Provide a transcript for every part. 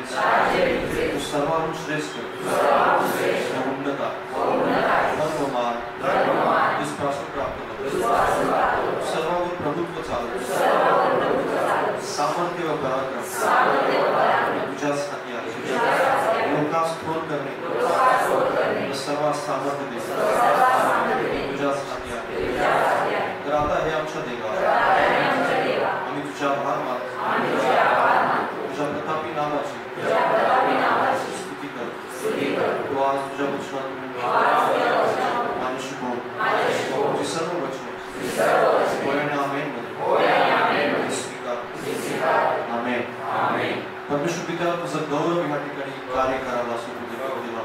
तू सर्वाहून श्रेष्ठ उन्नता धर्ममान दुष्पासून प्राप्त सर्वाहून प्रभुत्व चालू सामर्थ्य व पराक्रम तुझ्याच हाती आहे लोकांस थोर करणे सर्वात सामर्थ्य दे तुझ्याच हाती आहे तर आता हे आमच्या देवा आम्ही तुझ्या भार मानतो तुझ्या प्रतापी नामाची स्तुती कर तू आज तुझ्या वचनातून माणूस बोल तुझी सर्व वचने आमेन मध्ये स्वीकार आमेन परमेश्वर पिता तुझं गौरव या ठिकाणी कार्य करावं असं प्रभू देवा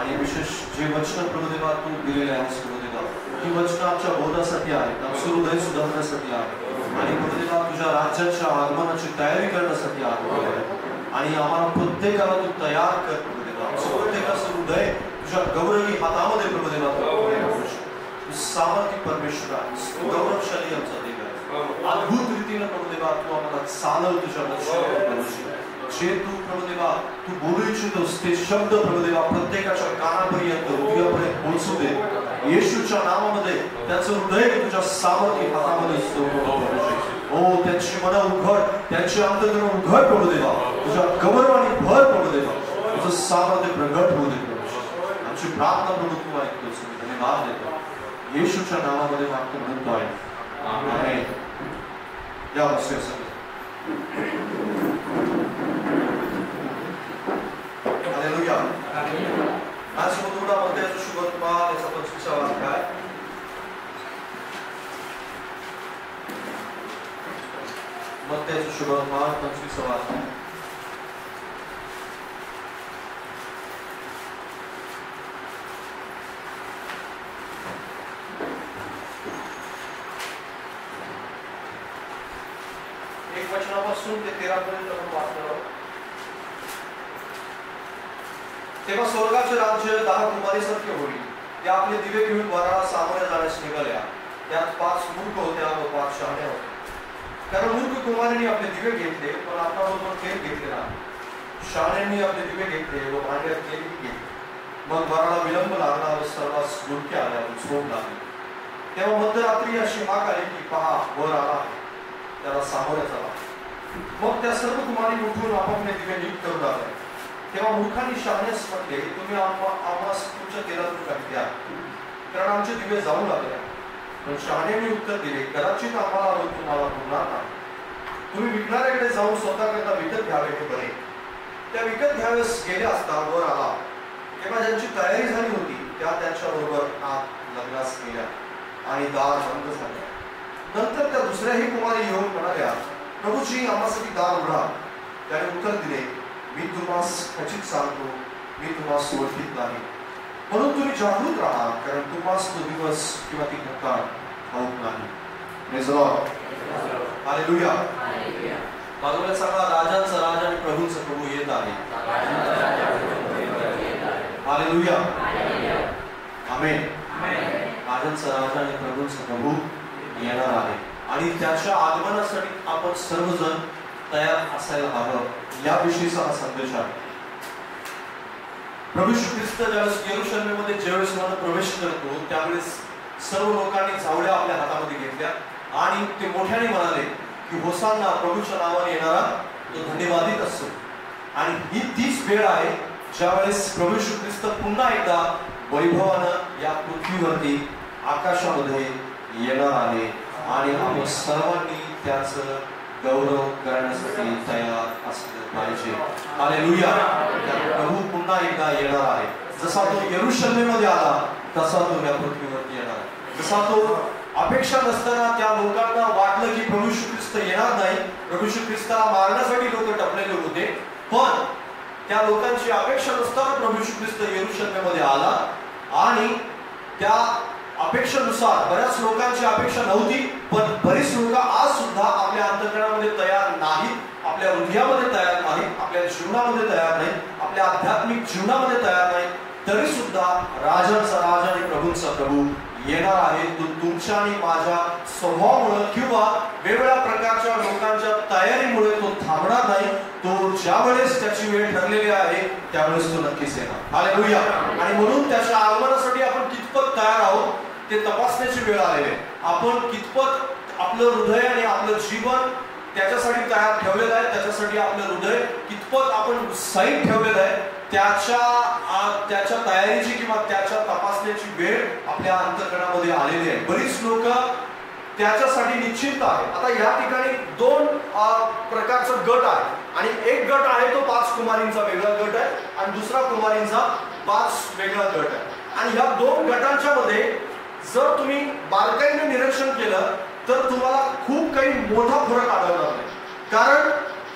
आणि विशेष जे वचन प्रभू देवा तू दिलेले आहेस प्रभू देवा ही वचन आमच्या बोधासाठी आहेत आमचं हृदय सुधारण्यासाठी आहे आणि प्रभू देवा तुझ्या राज्याच्या आगमनाची तयारी करण्यासाठी आहे आणि आम्हाला प्रत्येकाला तू तयार कर प्रभू देवा प्रत्येकाचं हृदय तुझ्या गौरवी हातामध्ये प्रभू देवा सामर्थ्य परमेश्वर गौरवशाली आमचा देव आहे अद्भुत रीतीने प्रभू देवा तू आम्हाला चालव तुझ्या वचनावर जे तू प्रभू देवा तू बोलू इच्छितोस ते शब्द प्रभू देवा प्रत्येकाच्या कानापर्यंत हृदयापर्यंत पोहोचू दे येशूच्या नामामध्ये त्याचं हृदय तुझ्या सामर्थ्य हातामध्ये ओ त्यांची मन उघड त्यांची अंतःकरण उघड प्रभू देवा तुझ्या गौरव आणि भर प्रभू देवा तुझं सामर्थ्य प्रगट होऊ दे आमची प्रार्थना प्रभू तू ऐकतोस धन्यवाद देतो येशूच्या नामामध्ये मागतो म्हणतो आहे आमेन या वस्ते हालेलुया आज मुद्दा मत्तेचा शुभवर्तमान याचा 25वा अध्याय मत्तेचा शुभवर्तमान 25वा अध्याय एक वचनापासून ते 13 पर्यंत आपण वाचणार आहोत तेव्हा स्वर्गाचे राज्य 10 कुमारीसारखे होईल त्या आपले दिवे घेऊन वराला सामोरे जाण्यास निघाल्या त्यात 5 मूर्ख होत्या व 5 शहाण्या होत्या कारण मूर्ख कुमारीने आपले दिवे घेतले पण आपणाबरोबर तेल घेतले नाही शहाण्यांनी आपले दिवे घेतले व भांड्यात तेल घेतले मग वराला विलंब लागला व सर्वांस गुडके आल्या व झोप लागली तेव्हा मध्यरात्री अशी हाक आली की पहा वर आला त्याला सामोरे चला मग त्या सर्व कुमारी उठून आपापले दिवे नीट करू लागले तेव्हा मूर्खांनी शहाण्यास म्हटले तुम्ही आम्हास तुमच्या तेलातून काही द्या कारण आमचे दिवे जाऊ लागले पण शहाण्याने उत्तर दिले कदाचित आम्हाला तुम्हाला पुरणार नाही तुम्ही विकणाऱ्याकडे जाऊन स्वतःकरता विकत घ्यावे हे बरे त्या विकत घ्यावेस गेले असता वर आला तेव्हा ज्यांची तयारी झाली होती त्या त्यांच्याबरोबर आत लग्नास गेल्या आणि दार बंद झाले नंतर त्या दुसऱ्याही कुमारी येऊन म्हणाल्या प्रभूजी आम्हासाठी दार उघडा त्याने उत्तर दिले मी तुम्हास खचित सांगतो मी तुम्हास ओळखीत नाही म्हणून तुम्ही जागृत राहा कारण तुम्हास तो दिवस किंवा ती घटना ठाऊक नाही प्रेज द लॉर्ड हालेलुया बाजूला सांगा राजांचा राजा आणि प्रभूंचा प्रभू येत आहे हालेलुया आमेन राजांचा राजा आणि प्रभूंचा प्रभू येणार आहे आणि त्याच्या आगमनासाठी आपण सर्वजण तयार असायला हवं याविषयीचा हा संदेश आहे प्रभू येशू ख्रिस्त ज्यावेळेस यरूशलेममध्ये ज्यावेळेस प्रवेश करतो त्यावेळेस सर्व लोकांनी झावळ्या आपल्या हातामध्ये घेतल्या आणि ते मोठ्याने म्हणाले की होसाना प्रभूच्या नावाने येणारा तो धन्यवादित असतो आणि ही तीच वेळ आहे ज्यावेळेस प्रभू येशू ख्रिस्त पुन्हा एकदा वैभवानं या पृथ्वीवरती आकाशामध्ये येणार आहे आणि आपण सर्वांनी त्याचं गौरव करण्यासाठी तयार असले पाहिजे हालेलुया प्रभू पुन्हा एकदा येणार आहे जसा तो यरूशलेममध्ये आला तसा तो या पृथ्वीवरती येणार आहे जसा तो अपेक्षा नसताना त्या लोकांना वाटलं की प्रभू येशू ख्रिस्त येणार नाही प्रभू येशू ख्रिस्ताला मारण्यासाठी लोक टपलेले होते पण त्या लोकांची अपेक्षा नसताना प्रभू येशू ख्रिस्त यरूशलेममध्ये आला आणि त्या अपेक्षेनुसार बऱ्याच लोकांची अपेक्षा नव्हती पण बरीच लोक आज सुद्धा आपल्या अंतःकरणामध्ये तयार नाहीत आपल्या हृदयामध्ये तयार नाहीत आपल्या जीवनामध्ये तयार नाहीत आपल्या आध्यात्मिक जीवनामध्ये तयार नाहीत तरी सुद्धा राजांचा राजा आणि प्रभूंचा प्रभू येणार आहे तो तुमच्या आणि माझ्या स्वभावामुळे किंवा वेगवेगळ्या प्रकारच्या लोकांच्या तयारीमुळे तो थांबणार नाही तो ज्यावेळेस त्याची वेळ ठरलेली आहे त्यावेळेस तो नक्कीच येणार. हालेलुया. आणि म्हणून त्याच्या आगमनासाठी आपण कितपत तयार आहोत ते तपासण्याची वेळ आलेली आहे. आपण कितपत आपलं हृदय आणि आपलं जीवन त्याच्यासाठी तयार ठेवलेलं आहे, त्याच्यासाठी आपलं हृदय कितपत आपण उत्साहित ठेवलेलं आहे, त्याच्या तयारीची किंवा त्याच्या तपासण्याची वेळ आपल्या अंतःकरणामध्ये आलेली आहे. बरीच लोक त्याच्यासाठी निश्चित आहे. आता या ठिकाणी दोन प्रकारचा गट आहे आणि एक गट आहे तो 5 कुमारींचा वेगळा गट आहे आणि दुसरा कुमारींचा 5 वेगळा गट आहे. आणि ह्या दोन गटांच्या मध्ये जर तुम्ही बारकाईने निरीक्षण केलं तर तुम्हाला खूप काही मोठा फरक आढळणार नाही. कारण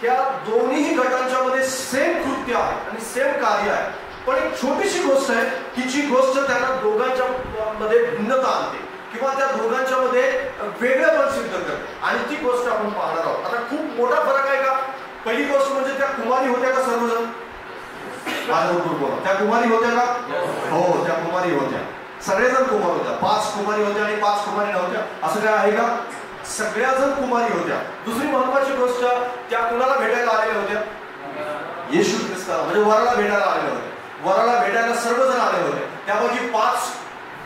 या दोन्ही गटांच्या मध्ये सेम कृत्य आहे आणि सेम कार्य आहे, पण एक छोटीशी गोष्ट आहे की जी गोष्ट त्यांना दोघांच्या मध्ये भिन्नता आणते किंवा त्या दोघांच्या मध्ये वेगळेपण सिद्ध करते आणि ती गोष्ट आपण पाहणार आहोत. आता खूप मोठा फरक आहे का? पहिली गोष्ट म्हणजे त्या कुमारी होत्या का सर्वजण? त्या कुमारी होत्या का? हो, त्या कुमारी होत्या. सगळेजण कुमार होत्या. 5 कुमारी होत्या आणि 5 कुमारी नव्हत्या असं काय आहे का? सगळ्याजण कुमारी होत्या. दुसरी महत्वाची गोष्ट, त्या कुणाला भेटायला आलेल्या होत्या? येशू ख्रिस्ताला, म्हणजे वराला भेटायला आलेल्या होत्या. वराला भेटायला सर्वजण आले होते. त्यापैकी 5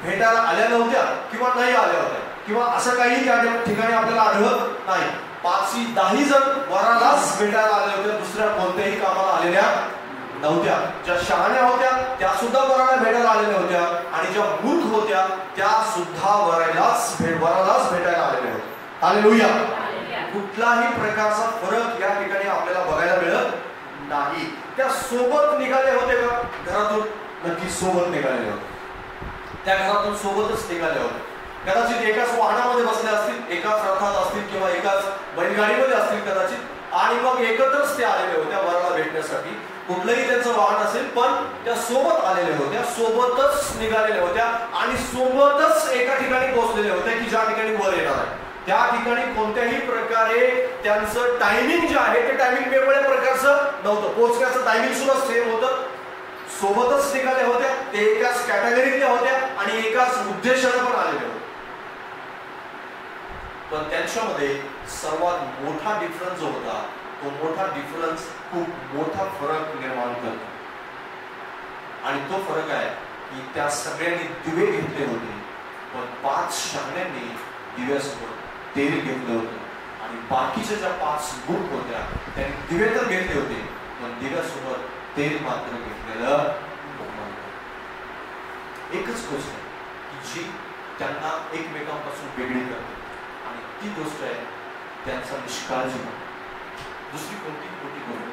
भेटायला आल्या नव्हत्या किंवा नाही आल्या होत्या किंवा असं काही त्या ठिकाणी आपल्याला आढळत नाही. 5-10 जण वरालाच भेटायला आले होते, दुसऱ्या कोणत्याही कामाला आलेल्या नव्हत्या. ज्या शहाण्या होत्या त्या सुद्धा वराला भेटायला आलेल्या होत्या आणि ज्या मूर्ख होत्या त्या सुद्धा वरालाच भेटायला आलेल्या होत्या. हालेलुया. कुठलाही प्रकारचा फरक या ठिकाणी आपल्याला बघायला मिळत नाही. त्या सोबत निघाले होते का घरातून? नक्की सोबत निघालेले होते. त्या घरातून सोबतच निघाले होते. कदाचित एकाच वाहनामध्ये बसले असतील, एकाच रथात असतील किंवा एकाच बैलगाडीमध्ये असतील कदाचित, आणि मग एकत्रच ते आलेले होत्या वराला भेटण्यासाठी. कुठलंही त्यांचं वाहन असेल पण त्या सोबत आलेल्या होत्या, सोबतच निघालेल्या होत्या आणि सोबतच एका ठिकाणी पोहोचलेल्या होत्या की ज्या ठिकाणी वर येणार आहे. त्या ठिकाणी कोणत्याही प्रकारे त्यांचं टायमिंग जे आहे ते टायमिंग वेगवेगळ्या प्रकारचं नव्हतं. पोहोचण्याचं टायमिंग सुद्धा सेम होतं. सोबतच निघाल्या होत्या, ते एकाच कॅटेगरीतल्या होत्या आणि एकाच उद्देशाने पण आलेल्या होत्या. पण त्यांच्यामध्ये सर्वात मोठा डिफरन्स जो होता तो मोठा डिफरन्स खूप मोठा फरक निर्माण करतो आणि तो फरक आहे की त्या सगळ्यांनी दिवे घेतले होते पण 5 शहाण्यांनी दिव्यासोबत तेल घेतलं होतं आणि बाकीच्या ज्या 5 मूर्ख होत्या त्यांनी दिवे तर घेतले होते पण दिव्यासोबत तेल मात्र घेतलेलं नव्हतं. एकच गोष्ट आहे की जी त्यांना एकमेकांपासून वेगळी करते आणि ती गोष्ट आहे त्यांचा निष्काळजीपणा. दुसरी कोणतीही मोठी गोष्ट,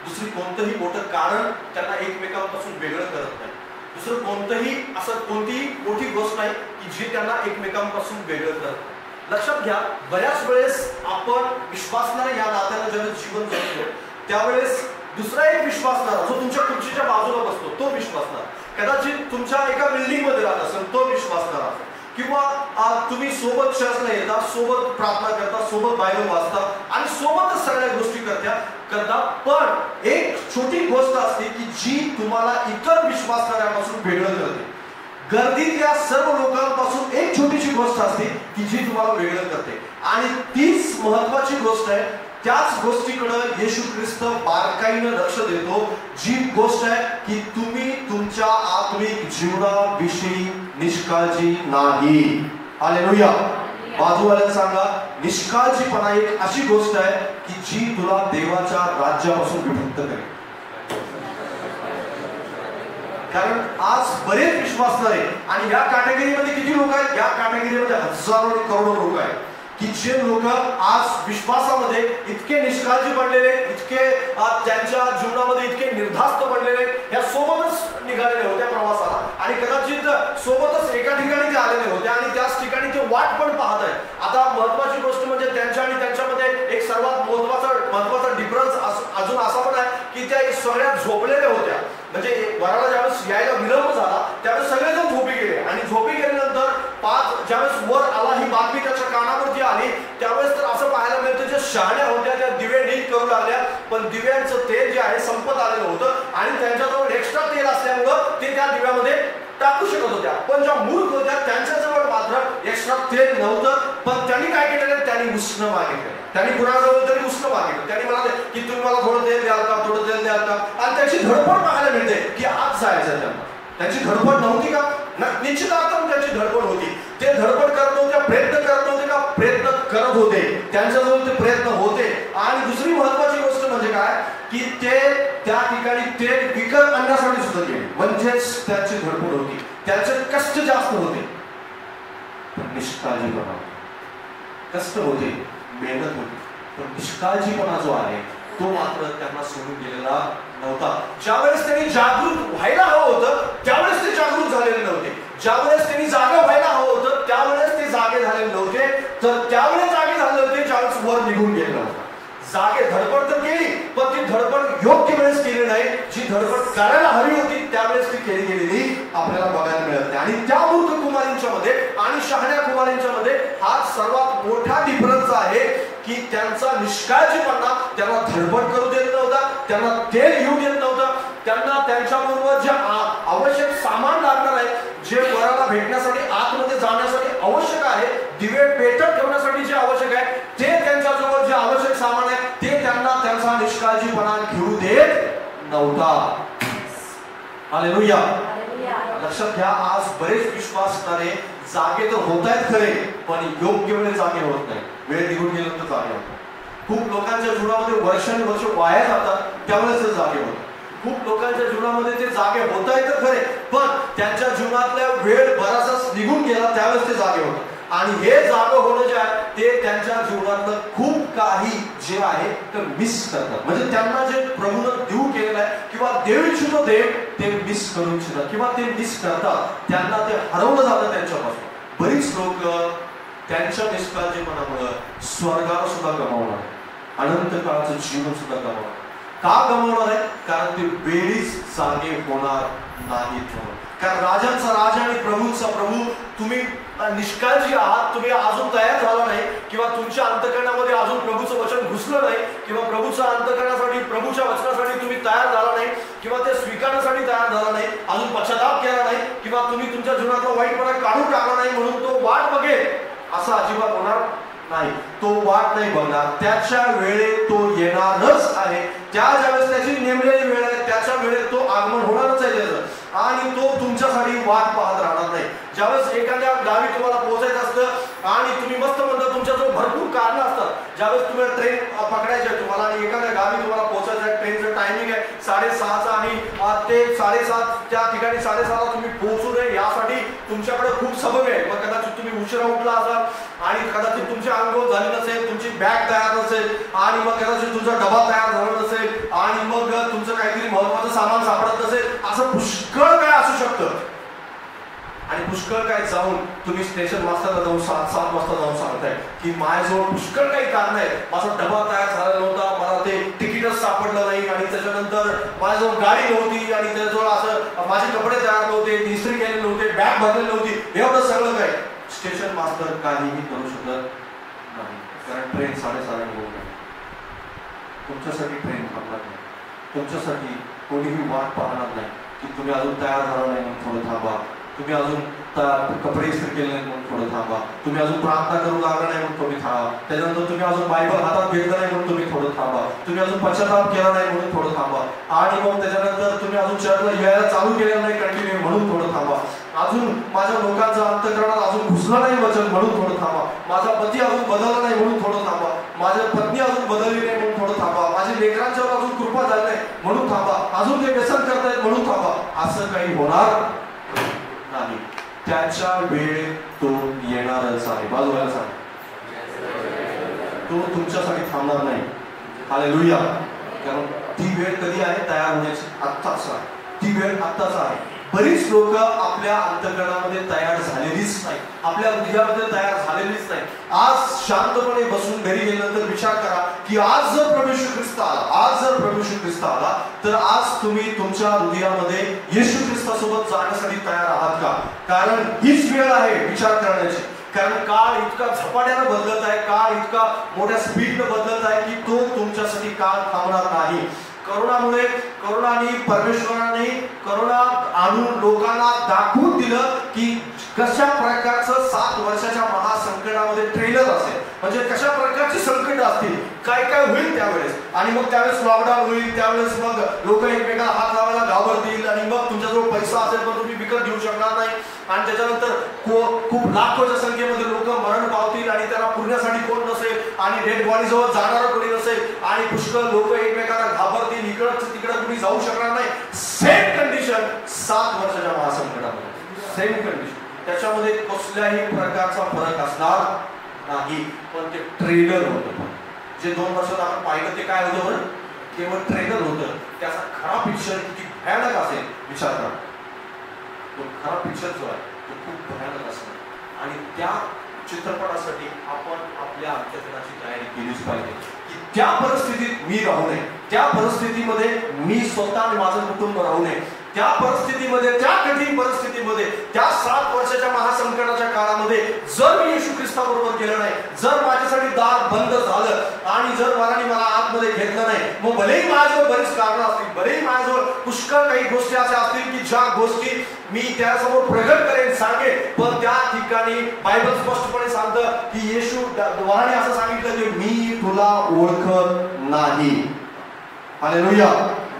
दुसरी कोणतंही मोठं कारण त्यांना एकमेकांपासून वेगळं करत नाही. दुसरं कोणतंही असं कोणतीही मोठी गोष्ट नाही की जी त्यांना एकमेकांपासून वेगळं करत. लक्षात घ्या, बऱ्याच वेळेस आपण विश्वासणारे या नात्यानं जेव्हा जीवन जगतो त्यावेळेस दुसरा एक विश्वासणारा जो तुमच्या खुर्चीच्या बाजूला बसतो तो विश्वासणारा, कदाचित तुमच्या एका बिल्डिंग मध्ये राहत असेल तो विश्वासणारा, किंवा तुम्ही सोबत चर्चला येता, सोबत प्रार्थना करता, सोबत बायबल वाचता आणि सोबतच सगळ्या गोष्टी करता. पण एक छोटी गोष्ट असते की जी तुम्हाला इतर विश्वासणाऱ्यांपासून वेगळं करते. गर्दीतल्या सर्व लोकांपासून एक छोटीशी गोष्ट असते की जी तुम्हाला वेगळं करते आणि तीच महत्वाची गोष्ट आहे. त्याच गोष्टीकडे येशू ख्रिस्त बारकाईनं लक्ष देतो, जी गोष्ट आहे की तुम्ही तुमच्या आत्मिक जीवनाविषयी निष्काळजी नाही. हालेलुया. बाजूवाल्याला सांगा, निष्काळजीपणा एक अशी गोष्ट आहे की जी तुला देवाच्या राज्यापासून विभक्त करेल. कारण आज बरेच विश्वासणारे आणि या कॅटेगरीमध्ये किती लोक आहेत? या कॅटेगरीमध्ये हजारो करोडो लोक आहेत की जे लोक आज विश्वासामध्ये इतके निष्काळजी पडलेले, इतके त्यांच्या जीवनामध्ये इतके निर्धास्त पडलेले, या सोबतच निघालेले होत्या प्रवासाला आणि कदाचित सोबतच एका ठिकाणी ते आलेले होते आणि त्याच ठिकाणी ते वाट पण पाहत आहेत. आता महत्वाची गोष्ट म्हणजे त्यांच्या आणि त्यांच्यामध्ये एक सर्वात महत्वाचा डिफरन्स अजून असा पण आहे की त्या सगळ्या झोपलेल्या होत्या. म्हणजे वराला ज्यावेळेस यायला विलंब झाला त्यावेळेस सगळेजण झोपी गेले आणि झोपी गेल्यानंतर 5 ज्यावेळेस वर आला ही बातमी त्याच्या कानावरती आली त्यावेळेस तर असं पाहायला मिळतं ज्या शहाण्या होत्या त्या दिवे नीट करू लागल्या पण दिव्यांचं तेल जे आहे संपत आलेलं होतं आणि त्यांच्याजवळ एक्स्ट्रा तेल असल्यामुळं ते त्या दिव्यामध्ये टाकू शकत होत्या, पण ज्या मूर्ख होत्या त्यांच्याजवळ मात्र एक्स्ट्रा तेल नव्हतं. पण त्यांनी काय केलेलं, त्यांनी उष्ण मागितलं. त्यांनी कुणाजवळ तरी उष्ण मागितलं. त्यांनी म्हणाले की तुम्ही मला थोडं तेल द्याल का, थोडं तेल द्याल का. आणि त्याची धडपड पाहायला मिळते की आज जायचं त्यांना. त्यांची धडपड नव्हती का? निश्चितार्थाने त्यांची धडपड होती. ते धडपड करत नव्हते, प्रयत्न करत नव्हते का? प्रयत्न करत होते. त्यांच्याजवळ ते प्रयत्न होते. आणि दुसरी महत्वाची गोष्ट म्हणजे काय की ते त्या ठिकाणी ते विकत आणण्यासाठी सुद्धा गेले. म्हणजेच त्यांची धडपड होती, त्यांचे कष्ट जास्त होते, पण निष्काळजीपणा. कष्ट होते, मेहनत होती, पण निष्काळजीपणा जो आहे तो मात्र त्यांना सोडून गेलेला नव्हता. ज्यावेळेस त्यांनी जागृत व्हायला हवं होतं त्यावेळेस ते जागृत झालेले नव्हते. ज्यावेळेस त्यांनी जागे व्हायला हवं होतं त्यावेळेस ते जागे झालेले नव्हते. तर त्यावेळेस जागे झाले होते ज्यावेळेस वर निघून गेले नव्हतं. जागे धडपड तर केली, पण ती धडपड योग्य वेळेस केली नाही. जी धडपड करायला हवी होती त्यावेळेस ती केली गेलेली आपल्याला बघायला मिळत नाही. आणि त्या मूर्ख कुमारींच्या मध्ये आणि शहाण्या कुमारींच्या मध्ये हा सर्वात मोठा डिफरन्स आहे की त्यांचा निष्काळजीपणा त्यांना धडपड करू देत नव्हता, त्यांना तेल घेऊ देत नव्हता, त्यांना त्यांच्याबरोबर जे आवश्यक सामान लागणार आहे, जे वराला भेटण्यासाठी आतमध्ये जाण्यासाठी आवश्यक आहे, दिवे पेटत ठेवण्यासाठी जे आवश्यक आहे, ते त्यांच्याजवळ जे आवश्यक सामान आहे ते त्यांना त्यांचा निष्काळजीपणा घेऊ देत नव्हता. हालेलुया. लक्षात घ्या, आज बरेच विश्वासणारे जागे तर होत आहेत खरे, पण योग्य वेळेस जागे होत नाही. वेळ निघून गेल्यानंतर जागे होतात. खूप लोकांच्या जीवनामध्ये वर्षानुवर्ष वाया जातात, त्यामुळेच ते जागे होतात. खूप लोकांच्या जीवनामध्ये ते जागे होत आहेत तर खरे, पण त्यांच्या जीवनातल्या वेळ बराचसाच निघून गेला त्यावेळेस ते जागे होतात. आणि हे जागं होणं जे आहे ते त्यांच्या जीवनातलं खूप काही जे आहे ते मिस करतात. म्हणजे त्यांना जे प्रभूनं देऊ केलेलं आहे किंवा देऊ इच्छितो ते मिस करू इच्छितात किंवा ते मिस करतात. त्यांना ते हरवलं जातं त्यांच्यापासून. बरीच लोक त्यांच्या निष्काळजीपणामुळे स्वर्गाला सुद्धा गमावणार, अनंत काळाचं जीवन सुद्धा गमावणार. का गमावणार आहे? कारण ते वेळीच जागे होणार नाहीत. कारण राजांचा राजा आणि प्रभूंचा प्रभू तुम्ही निष्काळजी आहात, तुम्ही अजून तयार झाला नाही किंवा तुमच्या अंतःकरणामध्ये अजून प्रभूचं वचन घुसलं नाही किंवा प्रभूच्या अंतःकरणासाठी प्रभूच्या वचनासाठी तुम्ही तयार झाला नाही किंवा ते स्वीकारण्यासाठी तयार झाला नाही, अजून पश्चाताप केला नाही किंवा तुम्ही तुमच्या जीवनातला वाईटपणा काढून टाकला नाही, म्हणून तो वाट बघेल असं अजिबात होणार नाही. तो वाट नाही बघणार. त्याच्या वेळेत तो येणारच आहे. ज्यावेळेस त्याची नेमलेली वेळ आहे त्याच्या वेळेत तो आगमन होणारच आहे त्याचं. आणि तो तुमच्यासाठी वाट पाहत राहणार नाही. ज्यावेळेस एखाद्या गावी तुम्हाला पोहोचायचं असतं आणि तुम्ही मस्त म्हणता तुमच्याजवळ भरपूर कारणं असतात, ज्यावेळेस तुम्हाला ट्रेन पकडायची आहे तुम्हाला आणि एखाद्या गावी तुम्हाला पोहोचायचं आहे, ट्रेनचं टायमिंग आहे 6:30चा आणि ते 7:30 त्या ठिकाणी 6:30ला तुम्ही पोहोचू नये यासाठी तुमच्याकडे खूप सबब आहे. मग कदाचित तुम्ही उशिरा उठला असाल आणि कदाचित तुमची अंघोळ झाली नसेल, तुमची बॅग तयार नसेल आणि मग कदाचित तुमचा डबा तयार झाला नसेल आणि मग तुमचं काहीतरी महत्वाचं सामान सापडत नसेल. असं पुष्कळ काय असू शकतं. आणि पुष्कळ काय जाऊन तुम्ही स्टेशन मास्टरला जाऊन 7 वाजता जाऊन सांगताय की माझ्याजवळ पुष्कळ काही कारण आहे, माझा डबा तयार झाला नव्हता, मला ते तिकीटच सापडलं नाही आणि त्याच्यानंतर माझ्याजवळ गाडी नव्हती आणि त्याच्याजवळ असं माझे कपडे तयार नव्हते, इस्त्री केले नव्हते, बॅग भरलेली नव्हती, एवढं सगळं काय. स्टेशन मास्टर काहीही करू शकत नाही, कारण ट्रेन 6:30 होऊ नये. तुमच्यासाठी ट्रेन थांबणार नाही, तुमच्यासाठी कोणीही वाट पाहणार नाही की तुम्ही अजून तयार झाला नाही म्हणून थोडं थांबा, तुम्ही अजून कपडे इस्त्री केले नाही म्हणून थोडं थांबा, तुम्ही अजून प्रार्थना करू लागला नाही म्हणून तुम्ही थांबा, त्याच्यानंतर तुम्ही अजून बायबल हातात घेतलं नाही म्हणून तुम्ही थोडं थांबा, तुम्ही अजून पश्चाताप केला नाही म्हणून थोडं थांबा, आणि मग त्याच्यानंतर तुम्ही अजून चर्चला यायला चालू केलेलं नाही कंटिन्यू म्हणून थोडं थांबा, अजून माझ्या लोकांचं अंतःकरणात अजून घुसलं नाही वचन म्हणून थोडं थांबा, माझा पती अजून बदलला नाही म्हणून थोडं थांबा, माझी पत्नी अजून बदलली नाही म्हणून थोडं थांबा, माझ्या लेकरांच्यावर अजून कृपा झाली नाही म्हणून थांबा, अजून ते व्यसन करतायत म्हणून थांबा. असं काही होणार नाही. त्याच्या वेळेत तो येणारच आहे. बाजूला सांग, तो तुमच्यासाठी थांबणार नाही. हालेलुया. कारण ती वेळ कधी आहे? तयार होण्याची आत्ताच आहे. ती वेळ आत्ताच आहे. बरीच लोक आपल्या अंतःकरणामध्ये तयार झालेलीच नाही, आपल्या हृदयामध्ये तयार झालेलीच नाही. आज शांतपणे बसून घरी गेल्यानंतर विचार करा की आज जर प्रभू येशू ख्रिस्त आला, आज जर प्रभू येशू ख्रिस्त आला तर आज तुम्ही तुमच्या हृदयामध्ये येशू ख्रिस्तासोबत जाण्यासाठी तयार आहात का? कारण हीच वेळ आहे विचार करण्याची. कारण काळ इतका झपाट्यानं बदलत आहे, काळ इतका मोठ्या स्पीडनं बदलत आहे की तो तुमच्यासाठी काळ थांबणार नाही. करोनाने परमेश्वराने करोना आणून लोकांना दाखवून दिलं की कशा प्रकारचं 7 वर्षाच्या महासंकटामध्ये ट्रेलर असेल, म्हणजे कशा प्रकारची संकट असतील, काय काय होईल त्यावेळेस. आणि मग त्यावेळेस लॉकडाऊन होईल, त्यावेळेस मग लोक एकमेकांना हात लावायला घाबरतील आणि मग तुमच्याजवळ पैसा असेल पण तुम्ही विकत घेऊ शकणार नाही. आणि त्याच्यानंतर खूप लाखोच्या संख्येमध्ये लोक मरण पावतील आणि त्याला पुरण्यासाठी कोण नसेल आणि डेड बॉडी जवळ जाणारं कोणी नसेल आणि पुष्कळ लोक एकमेकांना घाबरतील, इकडं तिकडं कुणी जाऊ शकणार नाही. सेम कंडिशन 7 वर्षाच्या महासंकटामध्ये, सेम कंडिशन. त्याच्यामध्ये कसल्याही प्रकारचा फरक असणार नाही. पण ते ट्रेलर होतं, जे 2 वर्षात आपण पाहिलं ते काय होतं बरं, केवळ ट्रेलर होतं. त्याचा खरा पिक्चर किती भयानक असेल विचार करा. तो खरा पिक्चर जो आहे तो खूप भयानक असणार. आणि त्या चित्रपटासाठी आपण आपल्या अंत्यदिनाची तयारी केलीच पाहिजे की त्या परिस्थितीत मी राहू नये, त्या परिस्थितीमध्ये मी स्वतः आणि माझं कुटुंब राहू नये, त्या परिस्थितीमध्ये, त्या कठीण परिस्थितीमध्ये, त्या 7 वर्षाच्या महासंकटाच्या काळामध्ये जर मी येशू ख्रिस्ताबरोबर गेलो नाही, जर माझ्यासाठी दार बंद झालं आणि जर मला आतमध्ये घेतलं नाही, मग भलेही माझ्याजवळ बरीच कारणं असतील, भलेही माझ्याजवळ पुष्कळ काही गोष्टी अशा असतील की ज्या गोष्टी मी त्यासमोर प्रगट करेन, सांगेन, पण त्या ठिकाणी बायबल स्पष्टपणे सांगतं की येशू द्वाराने असं सांगितलं की मी तुला ओळखत नाही. हालेलुया.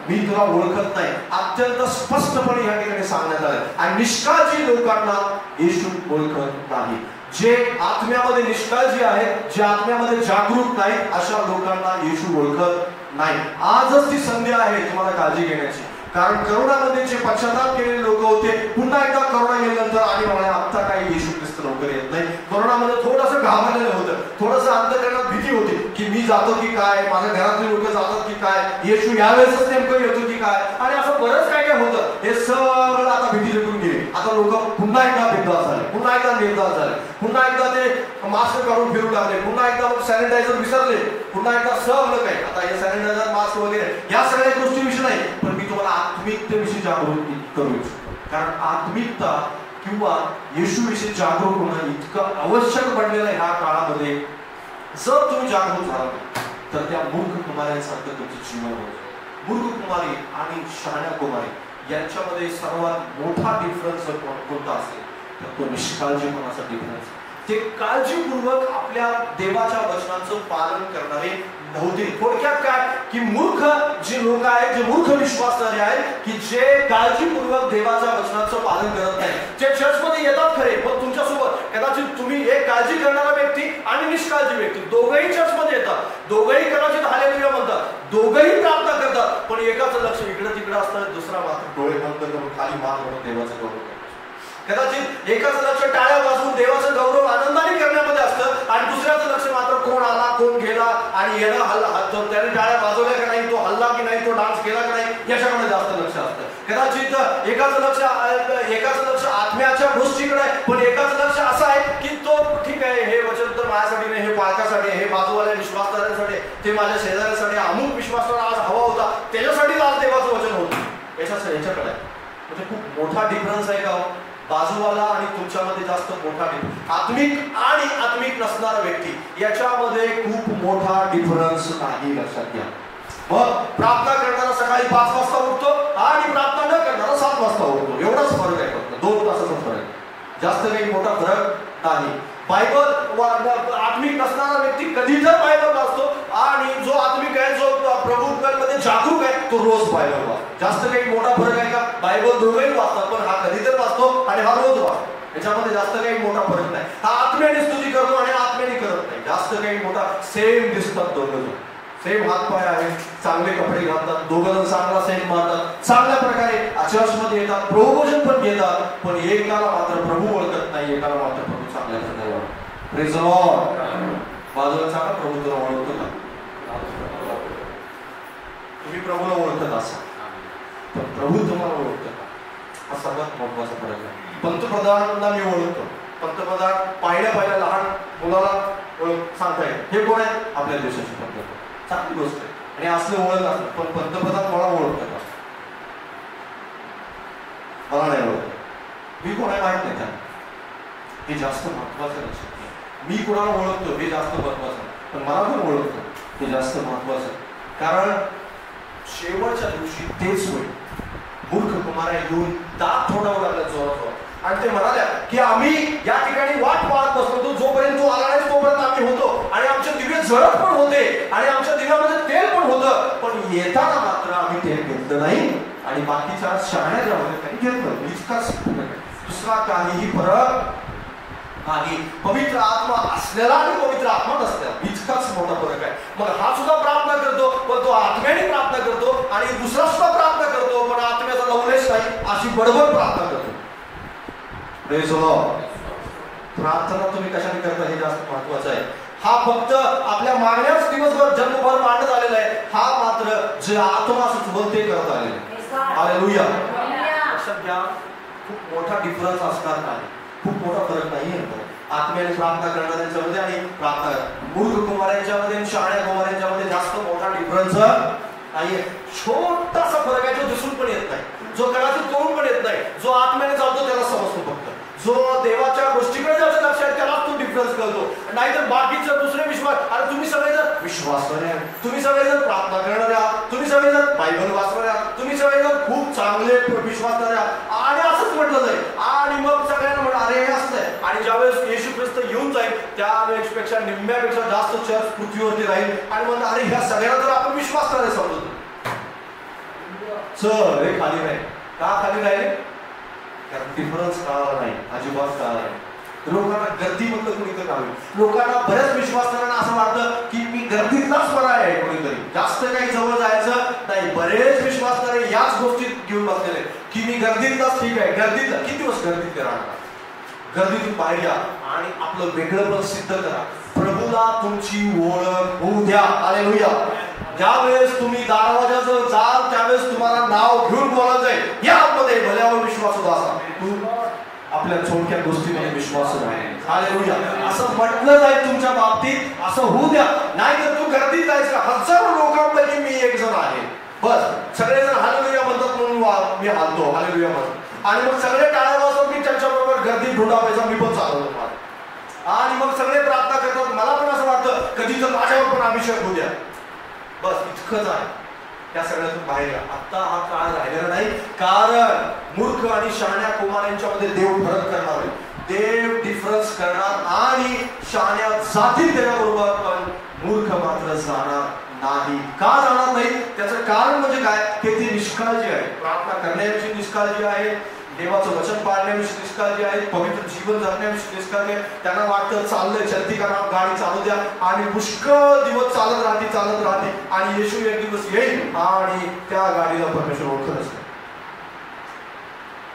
मी तुला ओळखत नाही, अत्यंत स्पष्टपणे या ठिकाणी सांगण्यात आलं. आणि निष्काळजी लोकांना येशू ओळखत नाही. जे आत्म्यामध्ये निष्काळजी आहेत, जे आत्म्यामध्ये जागरूक नाहीत, अशा लोकांना येशू ओळखत नाही. आजच ती संधी आहे तुम्हाला काळजी घेण्याची. कारण करोनामध्ये जे पश्चाताप केलेले लोक होते, पुन्हा एकदा करोना गेल्यानंतर आणि मला आता काही येशू ख्रिस्त लवकर येत नाही. करोनामध्ये थोडंसं घाबरलेलं होतं, थोडंसं अंतःकरणात भीती होती की मी जातो की काय, माझ्या घरातले लोक जातात की काय, येशू यावेळेसच नेमकं येतो की काय, आणि असं बरंच काय काय होतं. हे सगळं आता भीती निघून गेली. आता लोक पुन्हा एकदा बिंदास झाले, पुन्हा एकदा निर्धार झाले, पुन्हा एकदा ते मास्क काढून फिरू लागले, पुन्हा एकदा सॅनिटायझर विसरले, पुन्हा एकदा सगळं काही. आता हे सॅनिटायझर, मास्क वगैरे या सगळ्या गोष्टीविषयी नाही, पण मी तुम्हाला आत्मिकतेविषयी जागरूक करू इच्छितो. कारण आत्मिकता किंवा येशूविषयी जागरूक होणं इतकं आवश्यक बनलेलं आहे ह्या काळामध्ये. जर तुम्ही जागरूक झाला तर त्या मूर्ख कुमारांसारखं तुमचं जीवन होतं. मूर्ख कुमारी आणि शहाण्या कुमारी यांच्यामध्ये सर्वात मोठा डिफरन्स कोणता असेल तर तो निष्काळजीपणाचा डिफरन्स. ते काळजीपूर्वक आपल्या देवाच्या वचनांचं पालन करणारे नव्हते. थोडक्यात काय की मूर्ख जे लोक आहेत, जे मूर्ख विश्वासणारे आहेत की जे काळजीपूर्वक देवाच्या वचनाचं पालन करत नाही, जे चर्चमध्ये येतात खरे, पण तुमच्यासोबत कदाचित तुम्ही एक काळजी करणारा व्यक्ती आणि निष्काळजी व्यक्ती दोघंही चर्चमध्ये येतात, दोघंही कदाचित हालेलुया म्हणतात, दोघंही प्रार्थना करतात, पण एकाचं लक्ष इकडे तिकडे असतं, दुसरा मात्र डोळे बंद करून खाली मान म्हणून देवाचं गौरव करतो. कदाचित एकाचं लक्ष टाळ्या वाजवून देवाचं गौरव आनंदाने करण्यामध्ये असतं आणि दुसऱ्याचं लक्ष मात्र कोण आला, कोण गेला आणि येणं हल्ला, त्याने टाळ्या वाजवल्या का नाही, तो हल्ला की नाही, तो डान्स केला का नाही, याच्याकडे जास्त लक्ष असतं. कदाचित एकाचं लक्ष आत्म्याच्या गोष्टीकडे आहे, पण एकाचं लक्ष असं आहे की तो ठीक आहे, हे वचन तर माझ्यासाठी नाही, हे पालकासाठी, हे बाजूवाल्या विश्वासदारांसाठी, ते माझ्या शेजाऱ्यासाठी, अमुक विश्वासदार आज हवा होता त्याच्यासाठी आज देवाचं वचन होतं, याच्याकडे आहे. म्हणजे खूप मोठा डिफरन्स आहे का बाजूवाला आणि तुमच्यामध्ये जास्त मोठा डिफरन्स. आत्मिक आणि आत्मिक नसणारा व्यक्ती याच्यामध्ये खूप मोठा डिफरन्स नाही, लक्षात घ्या. मग प्रार्थना करणारा सकाळी 5 वाजता उठतो आणि प्रार्थना न करणारा 7 वाजता उठतो, एवढाच फरक आहे, फक्त 2 तासाचा फरक, जास्त काही मोठा फरक नाही. बायबल आत्मिक नसणारा व्यक्ती कधी जर बायबल वाचतो आणि जो आत्मिक आहे, जो प्रभूमध्ये जागरूक आहे, तो रोज बायबल वाचतो. जास्त काही मोठा फरक आहे का? बायबल दोघंही वाचतात, पण हा कधी तर वाचतो आणि हा रोज वाचतो, याच्यामध्ये जास्त काही मोठा फरक नाही. हा आत्म्याने स्तुती करतो आणि आत्म्याने करत नाही, जास्त काही मोठा, सेम दिसतात दोघं, सेम हातपाय आहे, चांगले कपडे घालतात, दोघं चांगला सेंट मारतात, चांगल्या प्रकारे चर्चमध्ये येतात, प्रभुभोजन पण घेतात, पण एकाला मात्र प्रभू ओळखत नाही, एकाला मात्र प्रभू चांगल्या प्रकारे ओळखतात. Praise the Lord. बाजूला सांगा, प्रभू तुला ओळखतो का? तुम्ही प्रभूला ओळखत असा, पण प्रभू तुम्हाला ओळखतो का? हा सर्वात महत्वाचा फरक आहे. पंतप्रधानांना मी ओळखतो, पंतप्रधान पाहिल्या लहान मुलाला ओळख सांगता येईल, हे कोण आहे? आपल्या देशाचे पंतप्रधान, चांगली गोष्ट आहे आणि असलं ओळख असतं, पण पंतप्रधान मला ओळखतं का? मला नाही ओळखत. मी कोणाला माहित नाही त्यांना, हे जास्त महत्वाचं लक्षात घ्या. मी कोणाला ओळखतो हे जास्त महत्वाचं, पण मला कोण ओळखतो हे जास्त महत्वाचं. कारण शेवटच्या दिवशी तेच होईल. मूर्ख कुमारा येऊन दात थोडावू लागला जोरात आणि ते म्हणाल्या की आम्ही या ठिकाणी वाट पाहत बसलो, जोपर्यंत तो आला नाही तोपर्यंत आम्ही होतो आणि आमचे दिवे जळत पण होते आणि आमच्या दिव्यामध्ये तेल पण होतं, पण येताना मात्र आम्ही तेल घेतलं नाही आणि बाकीच्या शहाण्या ज्यामध्ये त्यांनी घेतलं. इतकाच दुसरा काहीही फरक नाही. पवित्र आत्मा असलेला आणि पवित्र आत्मा नसलेला इतकाच मोठा फरक आहे. मग हा सुद्धा प्रार्थना करतो पण तो आत्म्याने प्रार्थना करतो आणि दुसरा सुद्धा प्रार्थना करतो पण आत्म्याचा लवलेश नाही अशी बडबड प्रार्थना करतो. Praise the Lord. प्रार्थना तुम्ही कशाने करता हे जास्त महत्वाचं आहे. हा फक्त आपल्या मागण्याच दिवसभर जन्मभर मांडत आलेला आहे, हा मात्र जे आत्मा सुचवल ते करत आलेला आहे. हालेलुया. लक्षात घ्या, खूप मोठा डिफरन्स असणार नाही, खूप मोठा फरक नाही आहे आत्म्याने प्रार्थना करणाऱ्यांच्यामध्ये आणि प्रार्थना मूर्ख कुमारांच्यामध्ये शहाण्या कुमारांच्यामध्ये जास्त मोठा डिफरन्स नाहीये. छोटासा फरक आहे जो दिसून पण येत नाही, जो कदाचित कळून पण येत नाही. जो आत्म्याने चालतो त्याला समजतो, फक्त जो देवाच्या गोष्टीकडे ज्याचं लक्ष आहे त्याला तो डिफरन्स कळतो. नाहीतर बाकीचं दुसरे विश्वास, अरे तुम्ही सगळेजण विश्वासणारे आहात, तुम्ही सगळेजण प्रार्थना करणारे आहात, तुम्ही सगळेजण बायबल वाचणारे आहात, तुम्ही सगळेजण खूप चांगले विश्वासणारे आहात आणि असंच म्हटलं जाईल आणि मग सगळ्यांना म्हणा अरे हे असंच आहे. आणि ज्यावेळेस येशू ख्रिस्त येऊन जाईल त्यापेक्षा निम्म्यापेक्षा जास्त चर्च पृथ्वीवरती राहील आणि मग अरे ह्या सगळ्यांना जर आपण विश्वास करायला समजतो चल हे खाली राहील. का खाली राहील? कारण डिफरन्स कळाला नाही, अजिबात कळाला नाही. लोकांना गर्दी म्हटलं कुणीतरी नाही, लोकांना बऱ्याच विश्वासांना असं वाटतं की मी गर्दीतलाच बरा आहे, कोणीतरी जास्त काही जवळ जायचं नाही. बरेच विश्वासणारे याच गोष्टीत घेऊन बसलेले की मी गर्दीतलाच ठीक आहे. गर्दीतला किती दिवस गर्दीत राहणार? गर्दीतून बाहेर या आणि आपलं वेगळंपण सिद्ध करा. प्रभूला तुमची ओळख होऊ द्या. हालेलुया. ज्यावेळेस तुम्ही दरवाजाजवळ जाल त्यावेळेस तुम्हाला नाव घेऊन बोलायला जाईल यामध्ये भल्यावर विश्वास होता असा तू आपल्या छोट्या गोष्टीमध्ये विश्वास नाही. हालेलुया. असं म्हटलं जाईल तुमच्या बाबतीत, असं होऊ द्या. नाही तर तू गर्दीत जायचं. हजारो लोकांपैकी मी एक जण आहे, बस सगळेजण हालेलुया म्हणतात म्हणून मी हालतो हालेलुया म्हणून आणि मग सगळे टाळ्या वाजवून मी त्यांच्याबरोबर गर्दीत ढोंढावायचा मी पण चालवतो आणि मग सगळे प्रार्थना करतात. मला पण असं वाटतं कधी तर माझ्यावर पण अभिषेक होऊ द्या. बस इतकंच आहे. त्या सगळ्यातून बाहेर या. आता हा काळ राहिलेला नाही, कारण मूर्ख आणि शहाण्या कुमारांच्यामध्ये देव फरक करणार आहे. देव डिफरन्स करणार आणि शहाण्या जातील त्याच्याबरोबर, पण मूर्ख मात्र जाणार नाही. का जाणार नाही? त्याचं कारण म्हणजे काय? की ती निष्काळजी आहे. प्रार्थना करण्याविषयी निष्काळजी आहे, देवाचं वचन पाळण्याविषयी निष्काळजी आहे, पवित्र जीवन जगण्याविषयी निष्काळजी आहे. त्यांना वाटतं चाललंय चलती करा, गाडी चालू द्या आणि पुष्कळ दिवस चालत राहते आणि येशू एक दिवस येईल आणि त्या गाडीला परमेश्वर ओळखत असते.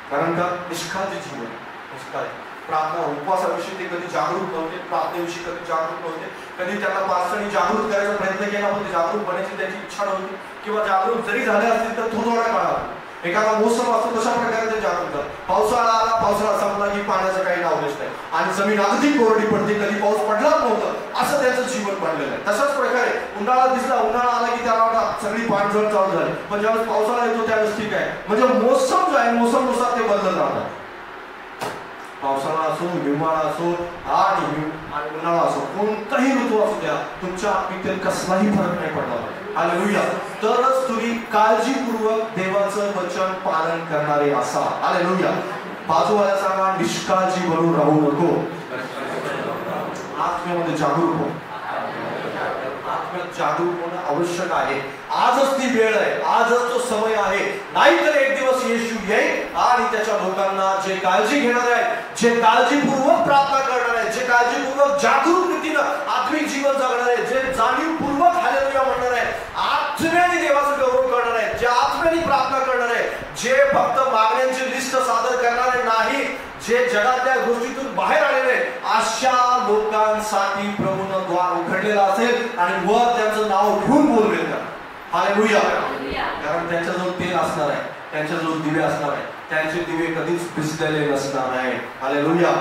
कारण का? निष्काळजी जीवन. निष्काळजी प्रार्थना उपवासाविषयी ते कधी जागरूक नव्हते, प्रार्थनेविषयी कधी जागरूक नव्हते. कधी त्यांना पास्टरनी जागरूक करायचा प्रयत्न केला पण ते जागरूक बनायची त्यांची इच्छा नव्हती किंवा जागरूक जरी झाले असतील तर थोड्या काळात एखादा मोसम असतो तशा प्रकारे ते जागरूक. पावसाळा आला, पावसाळा संपला की पाण्याचं काही नावलेच नाही आणि जमीन अगदी कोरडी पडते, कधी पाऊस पडलाच नव्हतं असं त्यांचं जीवन पडलेलं आहे. तशाच प्रकारे उन्हाळा दिसला, उन्हाळा आला की त्याला सगळी पाणझड चालू झाली, पण ज्यावेळेस पावसाळा येतो त्यावेळेस ठीक आहे. म्हणजे मोसम जो आहे मोसमनुसार ते बदलत राहतात. पावसाळा असो, हिवाळा असो आणि उन्हाळा असो, कोणताही ऋतू असू द्या, तुमच्या पितेत कसलाही फरक नाही पडणार. हालेलुया. तरच तुम्ही काळजीपूर्वक देवाचं वचन पालन करणारे असा. हालेलुया. बाजूवाल्या सांगा निष्काळजी बनून राहू नको, आत्म्यामध्ये जागरूक हो. आत्म्यात जागरूक होणं आवश्यक आहे. आजच ती वेळ आहे, आजच तो समय आहे. नाहीतर एक दिवस येशू येईल आणि त्याच्या लोकांना जे काळजी घेणार आहेत, जे काळजीपूर्वक प्रार्थना करणार आहेत, जे काळजीपूर्वक जागरूक रीतीनं आत्मिक जीवन जगणार आहेत, जे जाणीवपूर्वक हालेलुया म्हणणार आहेत, आत्म्याने देवाचं गौरव करणार आहेत, जे आत्म्याने प्रार्थना करणार आहेत, जे फक्त मागण्यांची लिस्ट सादर करणारे नाही, जे जगातल्या गोष्टीतून बाहेर आलेले अशा लोकांसाठी प्रभूनं द्वार उघडलेलं असेल आणि वर त्यांचं नाव घेऊन बोलवेल का. हालेलुया. कारण त्यांच्याजवळ तेल असणार आहे, त्यांच्याजवळ दिवे असणार आहे, त्यांचे दिवे कधीच भिजलेले नसणार आहे. हालेलुया.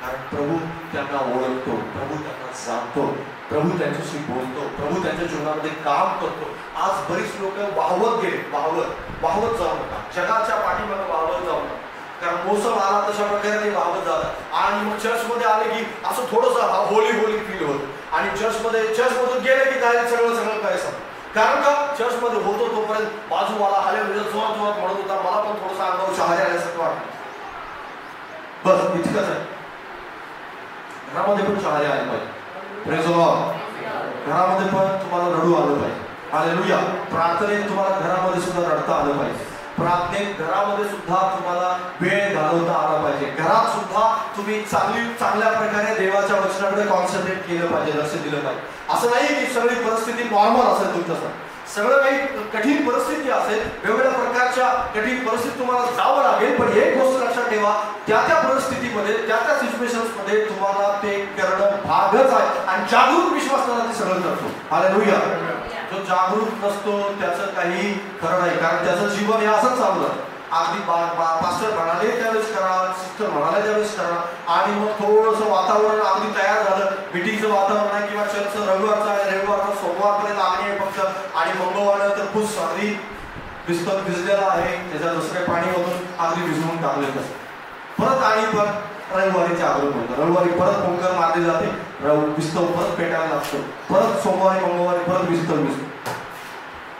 कारण प्रभू त्यांना ओळखतो, प्रभू त्यांना जाणतो, प्रभू त्यांच्याशी बोलतो, प्रभू त्यांच्या जीवनामध्ये काम करतो. आज बरीच लोक वाहवत गेले, वाहवत जाऊ नका, जगाच्या पाठीमागे वाहवत जाऊ नका. कारण मोसम आला तशा प्रकारे ते वाहवत जातात आणि मग चर्चमध्ये आले की असं थोडंसं होली फील होतं आणि चर्चमधून गेले की काय सगळं काय सांग कारण का चर्चमध्ये होतो तोपर्यंत बाजूवाला हालेलुया जोरात जोरात म्हणत होता, मला पण थोडंसं अंगावर शहारे आल्यासारखं वाटतं. बस इतकंच आहे. घरामध्ये पण शहारे आले पाहिजे. Praise the Lord. घरामध्ये पण तुम्हाला रडू आलं पाहिजे. हालेलुया. प्रार्थनेत तुम्हाला घरामध्ये सुद्धा रडता आलं पाहिजे. प्रार्थनेत घरामध्ये सुद्धा तुम्हाला वेळ घालवता आला पाहिजे. घरात सुद्धा तुम्ही चांगल्या प्रकारे देवाच्या वचनाकडे कॉन्सन्ट्रेट केलं पाहिजे, लक्ष दिलं पाहिजे. असं नाही की सगळी परिस्थिती नॉर्मल असेल तुमच्यासाठी. सगळं काही कठीण परिस्थिती असेल, वेगवेगळ्या प्रकारच्या कठीण परिस्थितीत तुम्हाला जावं लागेल, पण एक गोष्ट लक्षात ठेवा, त्या परिस्थितीमध्ये त्या सिच्युएशन्स मध्ये तुम्हाला ते करणं भागच आहे. आणि जागरूक विश्वासाला ते सगळं करतो. हालेलुया. जो जागरूक नसतो त्याचं काही खरं नाही, कारण त्याचं जीवन हे असंच चालू आहे. अगदी पास्टर म्हणाले त्यावेळेस करा, सिस्टर म्हणाले त्यावेळेस करा, आणि मग थोडंसं वातावरण अगदी तयार झालं, मिटिंगचं वातावरण आहे किंवा चर्चचं रविवारचं आहे, रविवारचं सोमवारपर्यंत आहे फक्त, आणि मंगळवार तर पुस अगदी भिजलेला आहे, त्याच्यात दुसरे पाणी ओतून अगदी भिजवून टाकलेलं असतं. परत आणि पण रविवारी जागरूक होतं, रविवारी परत पोंकर मारली जाते, भिजतो परत पेटायला लागतो, परत सोमवारी मंगळवारी परत भिजतो.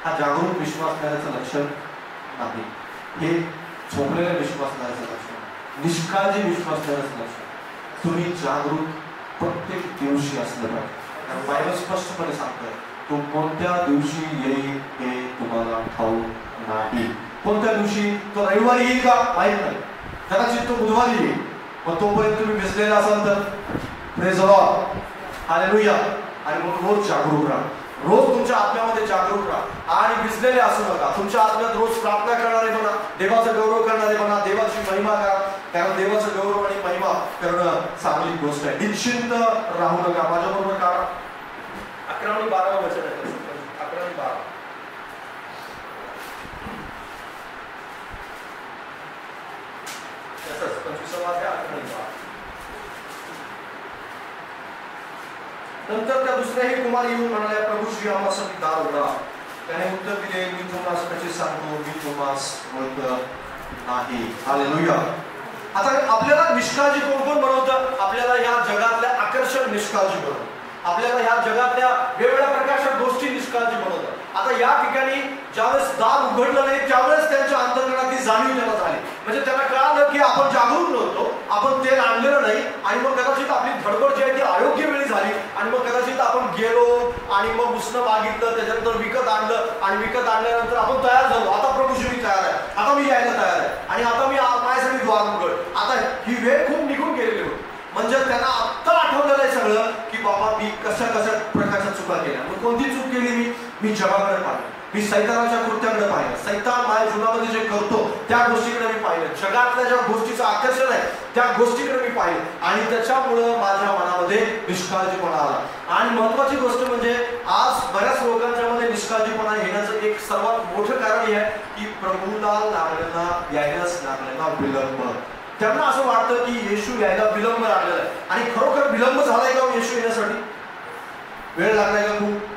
हा जागरूक विश्वास करण्याचं लक्षण नाही, हे झोपलेल्या विश्वास करायचं लक्षण, निष्काळजी विश्वास करायचं लक्षण. तुम्ही जागरूक प्रत्येक दिवशी असलं पाहिजे. कारण बायबल स्पष्टपणे सांगतं, तो कोणत्या दिवशी येईल हे तुम्हाला ठाऊक नाही. कोणत्या दिवशी? तो रविवारी येईल का माहित नाही, कदाचित तो बुधवारी येईल. मग तोपर्यंत तुम्ही भिजलेला असाल तर प्रेज द लॉर्ड. हालेलुया. आणि मग रोज जागरूक राहा, रोज तुमच्या आत्म्यामध्ये जागरूक राहा आणि भिजलेले असू नका. तुमच्या आत्म्यात रोज प्रार्थना करणारे बना, देवाचं गौरव करणारे बना, देवाची महिमा करा. कारण देवाचं गौरव आणि महिमा करणं चांगली गोष्ट आहे. निश्चिंत राहू नका. माझ्याबरोबर का 11 आणि 12 वचन आहे. 11 आणि 12 तसंच 25 वाजता 11 आणि 12. नंतर त्या दुसऱ्याही कुमार येऊन म्हणाल्या, प्रभू श्री आम्हासाठी दार उघडा. त्याने उत्तर दिले, मी तुम्हाला कसे सांगतो, मी तुम्हास ओळखत नाही. हालेलुया. आता आपल्याला निष्काळजी कोण कोण बनवतं? आपल्याला या जगातल्या आकर्षक निष्काळजी बनवतं, आपल्याला ह्या जगातल्या वेगवेगळ्या प्रकारच्या गोष्टी निष्काळजी बनवतात. आता या ठिकाणी ज्यावेळेस दार उघडलं नाही त्यावेळेस त्यांच्या अंतर्मनात ती जाणीव त्यांना झाली. म्हणजे त्यांना कळालं की आपण जागरूक नव्हतो, आपण तेल आणलेलं नाही, आणि मग कदाचित आपली धडपड जी आहे ती अयोग्य वेळी झाली, आणि मग कदाचित आपण गेलो आणि मग उसनं मागितलं, त्याच्यानंतर विकत आणलं, आणि विकत आणल्यानंतर आपण तयार झालो. आता प्रभूजी मी तयार आहे, आता मी यायला तयार आहे, आणि आता मी माझ्यासाठी द्वार उघड. आता ही वेळ खूप निघून गेलेली होती. म्हणजे त्यांना आत्ता आठवलेलं आहे सगळं की बाबा मी कशा प्रकारच्या चुका केल्या. मग कोणती चूक केली? मी जगाकडे पाहिलं, मी सैतानाच्या कृत्याकडे पाहिलं, सैतान माझ्या जीवनामध्ये जे करतो त्या गोष्टीकडे मी पाहिलं, जगातल्या ज्या गोष्टीचं आकर्षण आहे त्या गोष्टीकडे मी पाहिलं, आणि त्याच्यामुळं माझ्या मनामध्ये निष्काळजीपणा आला. आणि महत्वाची गोष्ट म्हणजे आज बऱ्याच लोकांच्या मध्ये निष्काळजीपणा येण्याचं एक सर्वात मोठं कारण हे आहे की प्रभूला यायलाच लागलेला विलंब. त्यांना असं वाटतं की येशू यायला विलंब लागलेला आहे, आणि खरोखर विलंब झालाय का येशू येण्यासाठी? वेळ लागलाय का? खूप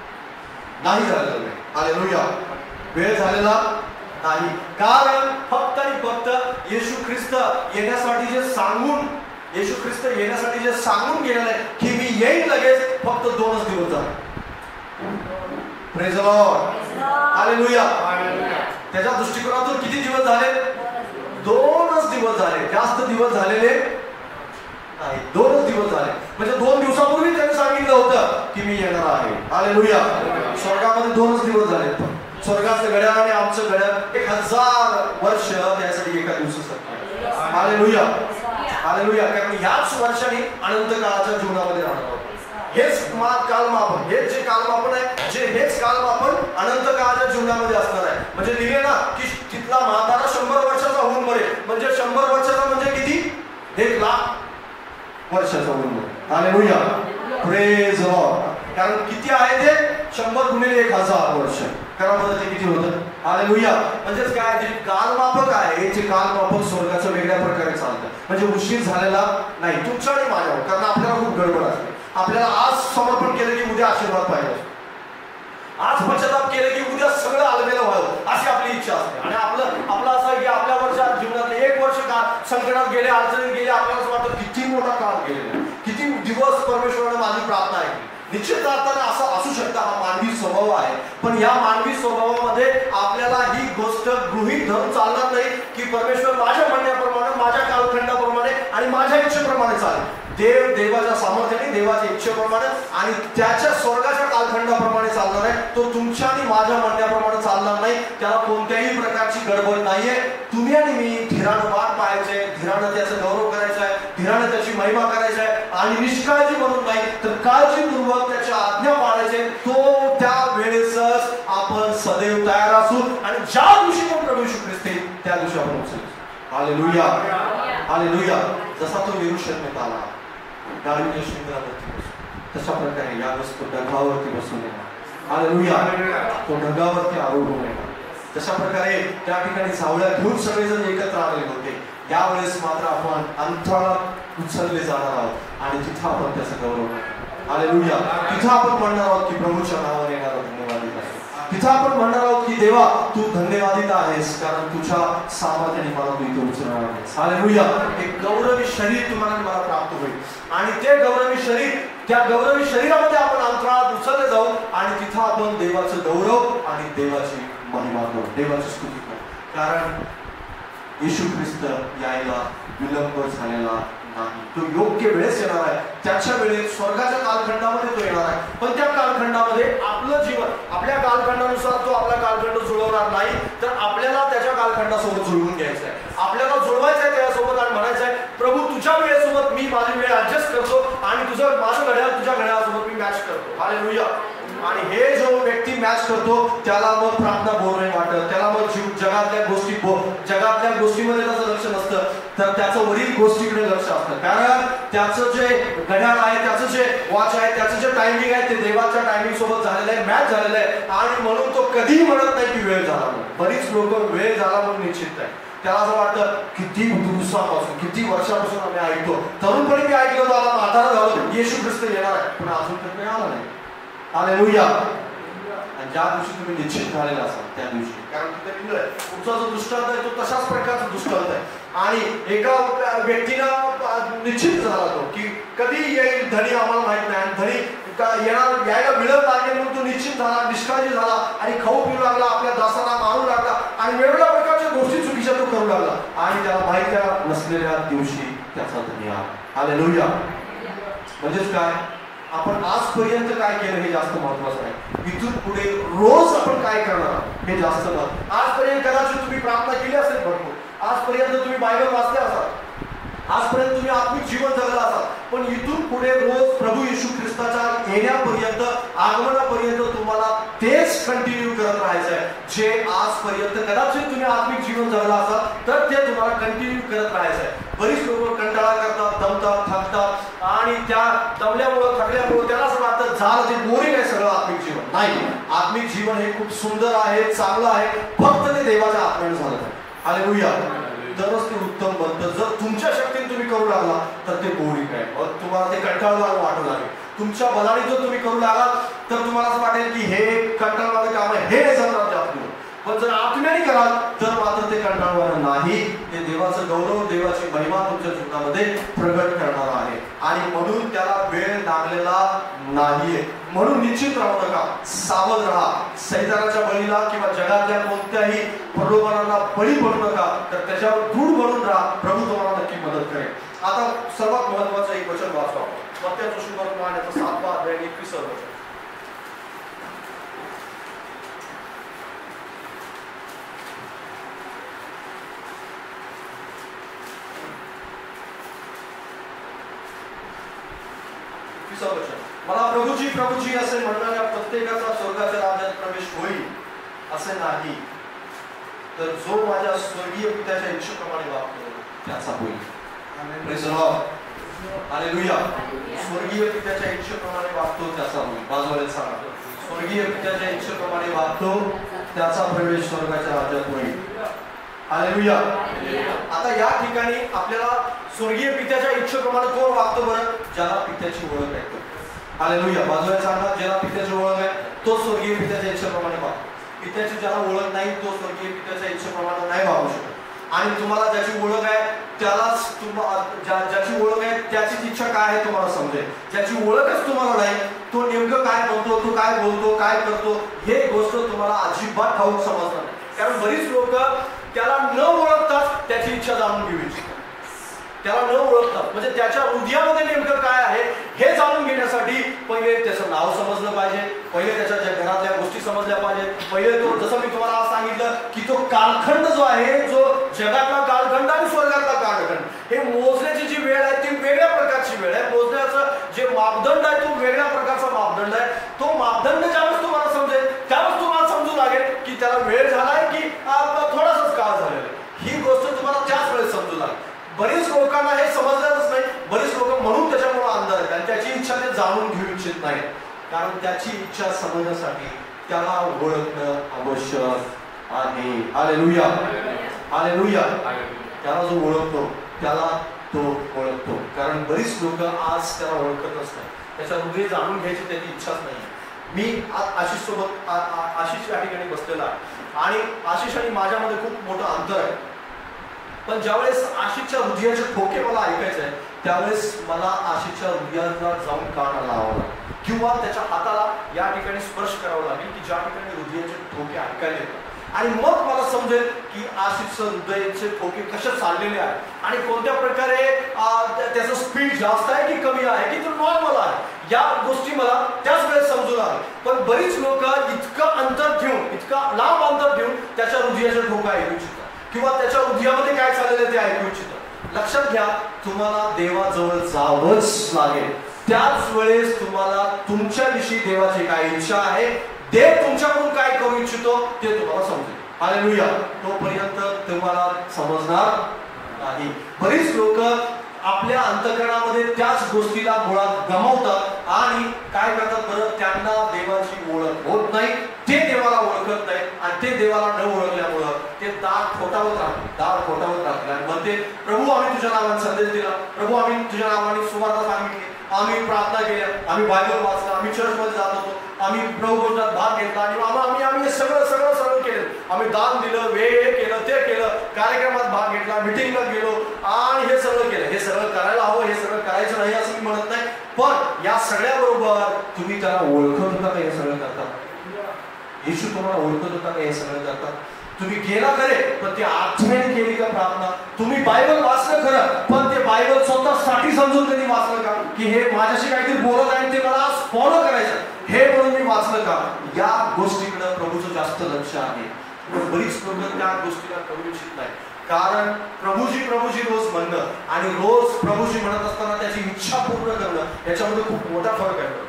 नाही झालेला नाही. हालेलुया. वेळ झालेला नाही, कारण फक्त आणि फक्त येशू ख्रिस्त येण्यासाठी जे सांगून गेलेलं आहे की मी येईन लगेच, फक्त 2च दिवस झाले. Praise the Lord. हालेलुया. त्याच्या दृष्टिकोनातून किती दिवस झाले? 2च दिवस झाले, जास्त दिवस झालेले नाही, 2च दिवस झाले. म्हणजे 2 दिवसापूर्वी त्यांनी सांगितलं होतं की मी येणार आहे. हालेलुया. स्वर्गामध्ये 2च दिवस झाले. स्वर्गाचं घड्याळ आणि आमचं घड्याळ 1000 वर्ष त्यासाठी एका दिवसासाठी. हालेलुया. हालेलुया. कारण ह्याच वर्षाने अनंत काळाच्या जीवनामध्ये राहणार आहोत. हेच कालमापन, हेच जे कालमापन आहे, हेच कालमापन अनंत काळाच्या जीवनामध्ये असणार आहे. म्हणजे लिहिले ना की तिथला म्हातारा 100 वर्षाचा होऊन मरेल. म्हणजे 100 वर्षाचा म्हणजे किती? 1,00,000 वर्षाचा होऊन मरेल. हालेलुया. Praise the Lord. कारण किती आहे ते? 100 गुणिले 1000 वर्ष. कारण ते किती होतं? हालेलुया. म्हणजेच काय, जे कालमापक आहे ते कालमापक स्वर्गाचं वेगळ्या प्रकारे चालतं. म्हणजे उशीर झालेला नाही तुमच्या आणि माझ्यावर, कारण आपल्याला खूप गडबड असते. आपल्याला आज समर्पण केलं की उद्या आशीर्वाद पाहिजे, आज पश्चाताप केलं की उद्या सगळं आलमेलं व्हावं अशी आपली इच्छा असते. आणि आपलं असं आहे की आपल्या वर्षात जीवनात 1 वर्ष काळ संकटात गेले, अडचणीत गेले, आपल्याला असं वाटतं किती मोठा काळ गेलेला, किती दिवस परमेश्वराने माझी प्रार्थना ऐकली, निश्चित अर्थाने असं असू शकतं, हा मानवी स्वभाव आहे. पण या मानवी स्वभावामध्ये आपल्याला ही गोष्ट गृहीत धरून चालणार नाही की परमेश्वर माझ्या म्हणण्याप्रमाणे, माझ्या कालखंडाप्रमाणे आणि माझ्या इच्छेप्रमाणे चालेल. देव देवाच्या सामर्थ्याने, देवाच्या इच्छेप्रमाणे आणि त्याच्या स्वर्गाच्या कालखंडाप्रमाणे चालणार आहे. तो तुमच्या आणि माझ्या म्हणण्याप्रमाणे चालणार नाही. त्याला कोणत्याही प्रकारची गडबड नाहीये. तुम्ही आणि मी धीरानं वाट पाहायचंय, धीरानं त्याचा गौरव करायचा आहे, धीरानं त्याची महिमा करायची आहे आणि निष्काळजी म्हणून नाही तर काळजीपूर्वक त्याच्या आज्ञा पाळायचे. तो त्या वेळेसच आपण सदैव तयार असू आणि ज्या दिवशी पण प्रभू येशू ख्रिस्त येईल त्या दिवशी आपण उचलू. Hallelujah, hallelujah. जसा तो यरूशलेमेत आला डाळीच्या शिंगरावरती बसून, तशा प्रकारे यावेळेस तो ढगावरती बसून येणार. हालेलुया. तो ढगावरती आरोहून येणार. तशा प्रकारे त्या ठिकाणी सावळ्या घेऊन सगळेजण एकत्र आलेले होते. यावेळेस मात्र आपण अंतराळात उचलले जाणार आहोत आणि तिथं आपण त्याचा गौरव करणार. हालेलुया. तिथं आपण म्हणणार आहोत की प्रभूच्या नावाने येणारा धन्यवादित आहे. तिथं आपण म्हणणार आहोत की देवा तू धन्यवादित आहेस कारण तुझ्या सामर्थ्याने मला तू इथे उचलणार आहेस. हालेलुया. एक गौरवी शरीर तुम्हाला मला प्राप्त होईल आणि ते गौरवी शरीर, त्या गौरवी शरीरामध्ये आपण अंतराळात उचलले जाऊ आणि तिथं आपण देवाचं गौरव आणि देवाची महिमा करू, देवाची स्तुती करू. कारण येशू ख्रिस्त यायला विलंब झालेला नाही. तो योग्य वेळेस येणार आहे. त्याच्या वेळेत स्वर्गाच्या कालखंडामध्ये तो येणार आहे. पण त्या कालखंडामध्ये आपलं जीवन आपल्या कालखंडानुसार तो आपला कालखंड जुळवणार नाही, तर आपल्याला त्याच्या कालखंडासोबत जुळवून घ्यायचं आहे. आपल्याला जुळवायचं आहे त्याच्यासोबत आणि म्हणायचं आहे प्रभू तुझ्या वेळेसोबत मी माझी वेळ ऍडजस्ट करतो आणि तुझं माझं घड्याळ तुझ्या घड्याळासोबत मी मॅच करतो. हालेलुया. आणि हे जो व्यक्ती मॅच करतो त्याला मग प्रार्थना बोर नाही वाटत, त्याला मग जगातल्या गोष्टीमध्ये त्याचं लक्ष नसतं, तर त्याचं वरील गोष्टीकडे लक्ष असतं. कारण त्याचं जे घड्याळ आहे, त्याचं जे वॉच आहे, त्याचं जे टायमिंग आहे ते देवाच्या टायमिंग सोबत झालेलं आहे, मॅच झालेलं आहे. आणि म्हणून तो कधीही म्हणत नाही की वेळ झाला म्हणून. बरीच लोक वेळ झाला म्हणून निश्चित आहे. त्याला असं वाटतं किती दिवसापासून, किती वर्षापासून आम्ही ऐकतो, तरुणपणी मी ऐकलं होतं, आता म्हातारा झालो येशू ख्रिस्त येणार आहे, पण अजून तर काही आला नाही. हालेलुया. आणि ज्या दिवशी तुम्ही निश्चित झालेला असाल त्या दिवशी, कारण तिथे लिहिलंय तुमचा जो दृष्टांत आहे तो तशाच प्रकारचा दृष्टांत आहे. आणि एका व्यक्तीला निश्चित झाला तो की कधी येईल धनी आम्हाला माहित नाही, आणि धनी यायला विलंब लागेल म्हणून तो निश्चित झाला, निष्काळजी झाला आणि खाऊ पिऊ लागला, आपल्या दासांना मारू लागला आणि वेगवेगळ्या प्रकारच्या गोष्टी चुकीच्या तो करू लागला आणि त्याला माहिती नसलेल्या दिवशी त्याचा धनी आला. हालेलुया. म्हणजेच काय, आपण आजपर्यंत काय केलं हे जास्त महत्वाचं आहे. इथून पुढे रोज आपण काय करणार हे जास्त महत्त्वाचं. आजपर्यंत कदाचित तुम्ही प्रार्थना केली असेल भरपूर, आजपर्यंत तुम्ही बायबल वाचले असाल, आजपर्यंत तुम्ही आत्मिक जीवन जगलं असाल, पण इथून पुढे रोज प्रभू येशू ख्रिस्ताच्या येण्यापर्यंत, आगमनापर्यंत तुम्हाला तेच कंटिन्यू करत राहायचं आहे. जे आजपर्यंत कदाचित तुम्ही आत्मिक जीवन जगला असाल तर ते तुम्हाला कंटिन्यू करत राहायचं आहे. बरीच लोक कंटाळा करतात, दमतात, थकतात आणि त्या दमल्यामुळं, थकल्यामुळं त्याला असं वाटतं झालं ते बोरिंग आहे सगळं आत्मिक जीवन. नाही, आत्मिक जीवन हे खूप सुंदर आहे, चांगलं आहे, फक्त ते देवाच्या आत्म्याने झालं आहे. हालेलुया. तरच ते उत्तम बनतं. जर तुमच्या शक्तीने तुम्ही करू लागला तर ते बोरिंग आहे, तुम्हाला ते कंटाळवाणं वाटू लागेल. तुमच्या बलाने जर तुम्ही करू लागला तर तुम्हाला असं वाटेल की हे कंटाळवाणं काम आहे, हे जमणार जात. पण जर आत्म्याने कराल तर मात्र ते कंटाळवाणं नाही, ते देवाचं गौरव, देवाची महिमा तुमच्या जीवनामध्ये प्रगट करणार आहे. आणि म्हणून त्याला वेळ लागलेला नाहीये. म्हणून निश्चित राहू नका, सावध राहा. सैतानाच्या बळीला किंवा जगातल्या कोणत्याही प्रलोभनाला बळी पडू नका, तर त्याच्यावर दृढ बनून राहा. प्रभू तुम्हाला नक्की मदत करेल. आता सर्वात महत्वाचं एक वचन वाचतो आपण, मत्थ्याचा सुसमाचार याचा 7वा अध्याय 21 वचन. मला प्रभूजी प्रभूजी असे म्हणणाऱ्या प्रत्येकाचा स्वर्गाच्या राज्यात प्रवेश होईल असे नाही, तर जो माझ्या स्वर्गीय पित्याच्या इच्छेप्रमाणे वागतो त्याचा होईल. हालेलुया. स्वर्गीय पित्याच्या इच्छेप्रमाणे वागतो त्याचा होईल. बाजूला सांगा, स्वर्गीय पित्याच्या इच्छेप्रमाणे वागतो त्याचा प्रवेश स्वर्गाच्या राज्यात होईल. हालेलुया. आता या ठिकाणी आपल्याला स्वर्गीय पित्याच्या इच्छेप्रमाणे कोण वागतो बरं? ज्याला पित्याची ओळख आहे. हालेलुया. बाजूला सांगा, ज्याला पित्याची ओळख आहे तो स्वर्गीय पित्याच्या इच्छेप्रमाणे वागतो. पित्याची ज्याला ओळख नाही तो स्वर्गीय पित्याच्या इच्छेप्रमाणे नाही वागू शकत. आणि तुम्हाला ज्याची ओळख आहे त्यालाच ज्याची ओळख आहे त्याचीच इच्छा काय आहे तुम्हाला समजेल. ज्याची ओळखच तुम्हाला नाही, तो नेमकं काय म्हणतो, तो काय बोलतो, काय करतो, हे गोष्ट तुम्हाला अजिबात ठाऊक समजणार नाही. कारण बरीच लोक त्याला न ओळखताच त्याची इच्छा जाणून घेऊ इच्छितात. त्याला न ओळखतात म्हणजे त्याच्या हृदयामध्ये नेमकं काय आहे हे जाणून घेण्यासाठी पहिले त्याचं नाव समजलं पाहिजे, पहिले त्याच्या घरातल्या गोष्टी समजल्या पाहिजे, पहिले तो, जसं मी तुम्हाला आज सांगितलं की तो कालखंड जो आहे, जो जगातला कालखंड आणि स्वर्गातला कालखंड, हे मोजण्याची जी वेळ आहे ती वेगळ्या प्रकारची वेळ आहे. मोजण्याचं जे मापदंड आहे तो वेगळ्या प्रकारचा मापदंड आहे. तो मापदंड ज्यावेळेस तुम्हाला समजेल त्यावेळेस तुम्हाला समजू लागेल की त्याला वेळ झालाय की थोडासाच काळ झालेला आहे. ही गोष्ट तुम्हाला त्याच वेळेस समजू लागेल. बरीच लोकांना हे समजणारच नाही. बरीच लोक म्हणून त्याच्यामुळे अंधार आहेत आणि त्याची इच्छा ते जाणून घेऊ इच्छित नाही. कारण त्याची इच्छा समजण्यासाठी त्याला ओळखणं आवश्यक आहे. Hallelujah, hallelujah. त्याला जो ओळखतो त्याला तो ओळखतो. कारण बरीच लोक आज त्याला ओळखतच नाही, त्याच्या हृदय जाणून घ्यायची त्याची इच्छाच नाही. मी आशिष सोबत आशिष या ठिकाणी बसलेला आहे आणि आशिष आणि माझ्यामध्ये खूप मोठं अंतर आहे. पण ज्यावेळेस आशिषच्या हृदयाचे ठोके मला ऐकायचे आहे त्यावेळेस मला आशिषच्या हृदयाला जाऊन कान लावावा लागेल किंवा त्याच्या हाताला या ठिकाणी स्पर्श करावा लागेल की ज्या ठिकाणी हृदयाचे ठोके ऐकायला येतात. आणि मग मला समजेल की आशिषचं हृदयाचे ठोके कसे चाललेले आहेत आणि कोणत्या प्रकारे त्याचं स्पीड जास्त आहे की कमी आहे की तो नॉर्मल आहे. या गोष्टी मला त्याच वेळेस समजू लागेल. पण बरीच लोक इतकं अंतर ठेवून, इतका लांब अंतर ठेवून त्याच्या हृदयाचे ठोका ऐकू इच्छितात किंवा त्याच्या हृदयामध्ये काय चाललेलं ते ऐकू इच्छितात. लक्षात घ्या, तुम्हाला देवाजवळ जावंच लागेल. त्याच वेळेस तुम्हाला तुमच्याविषयी देवाची काय इच्छा आहे, देव तुमच्याकडून काय करू इच्छितो ते तुम्हाला समजेल. हालेलुया. तोपर्यंत तुम्हाला समजणार नाही. बरीच लोक आपल्या अंतःकरणामध्ये त्याच गोष्टीला मुळात गमावतात आणि काय करतात बरं, त्यांना देवाची ओळख होत नाही, ते देवाला ओळखत नाही आणि ते देवाला न ओळखल्यामुळं ते दार खोटावत राहते आणि म्हणते, प्रभू आम्ही तुझ्या नावाने संदेश दिला, प्रभू आम्ही तुझ्या नावाने सुवार्ता सांगितली, आम्ही प्रार्थना केल्या, आम्ही बायबल वाचला, आम्ही चर्चमध्ये जात होतो, आम्ही प्रभू गोष्टात भाग घेतला आणि आम्ही सगळं केलं, आम्ही दान दिलं, हे केलं, ते केलं, कार्यक्रमात भाग घेतला, मिटिंगला गेलो आणि हे सगळं केलं. हे सगळं करायला हवं, हे सगळं करायचं नाही असं मी म्हणत नाही. पण या सगळ्याबरोबर तुम्ही त्याला ओळखत होता का हे सगळं करतात? येशू तुम्हाला ओळखत होता का हे सगळं करतात? तुम्ही गेला खरे पण ते आत्म्याने केली का प्रार्थना? तुम्ही बायबल वाचलं खरं पण ते बायबल स्वतःसाठी समजून कधी वाचलं का की हे माझ्याशी काहीतरी बोलत आहे ते मला फॉलो करायचं हे म्हणून मी वाचलं का? या गोष्टीकडे प्रभूचं जास्त लक्ष आहे. बरीच लोक त्या गोष्टीला करू इच्छित नाही. कारण प्रभूजी रोज म्हणणं आणि रोज प्रभूजी म्हणत असताना त्याची इच्छा पूर्ण करणं याच्यामध्ये खूप मोठा फरक आहे.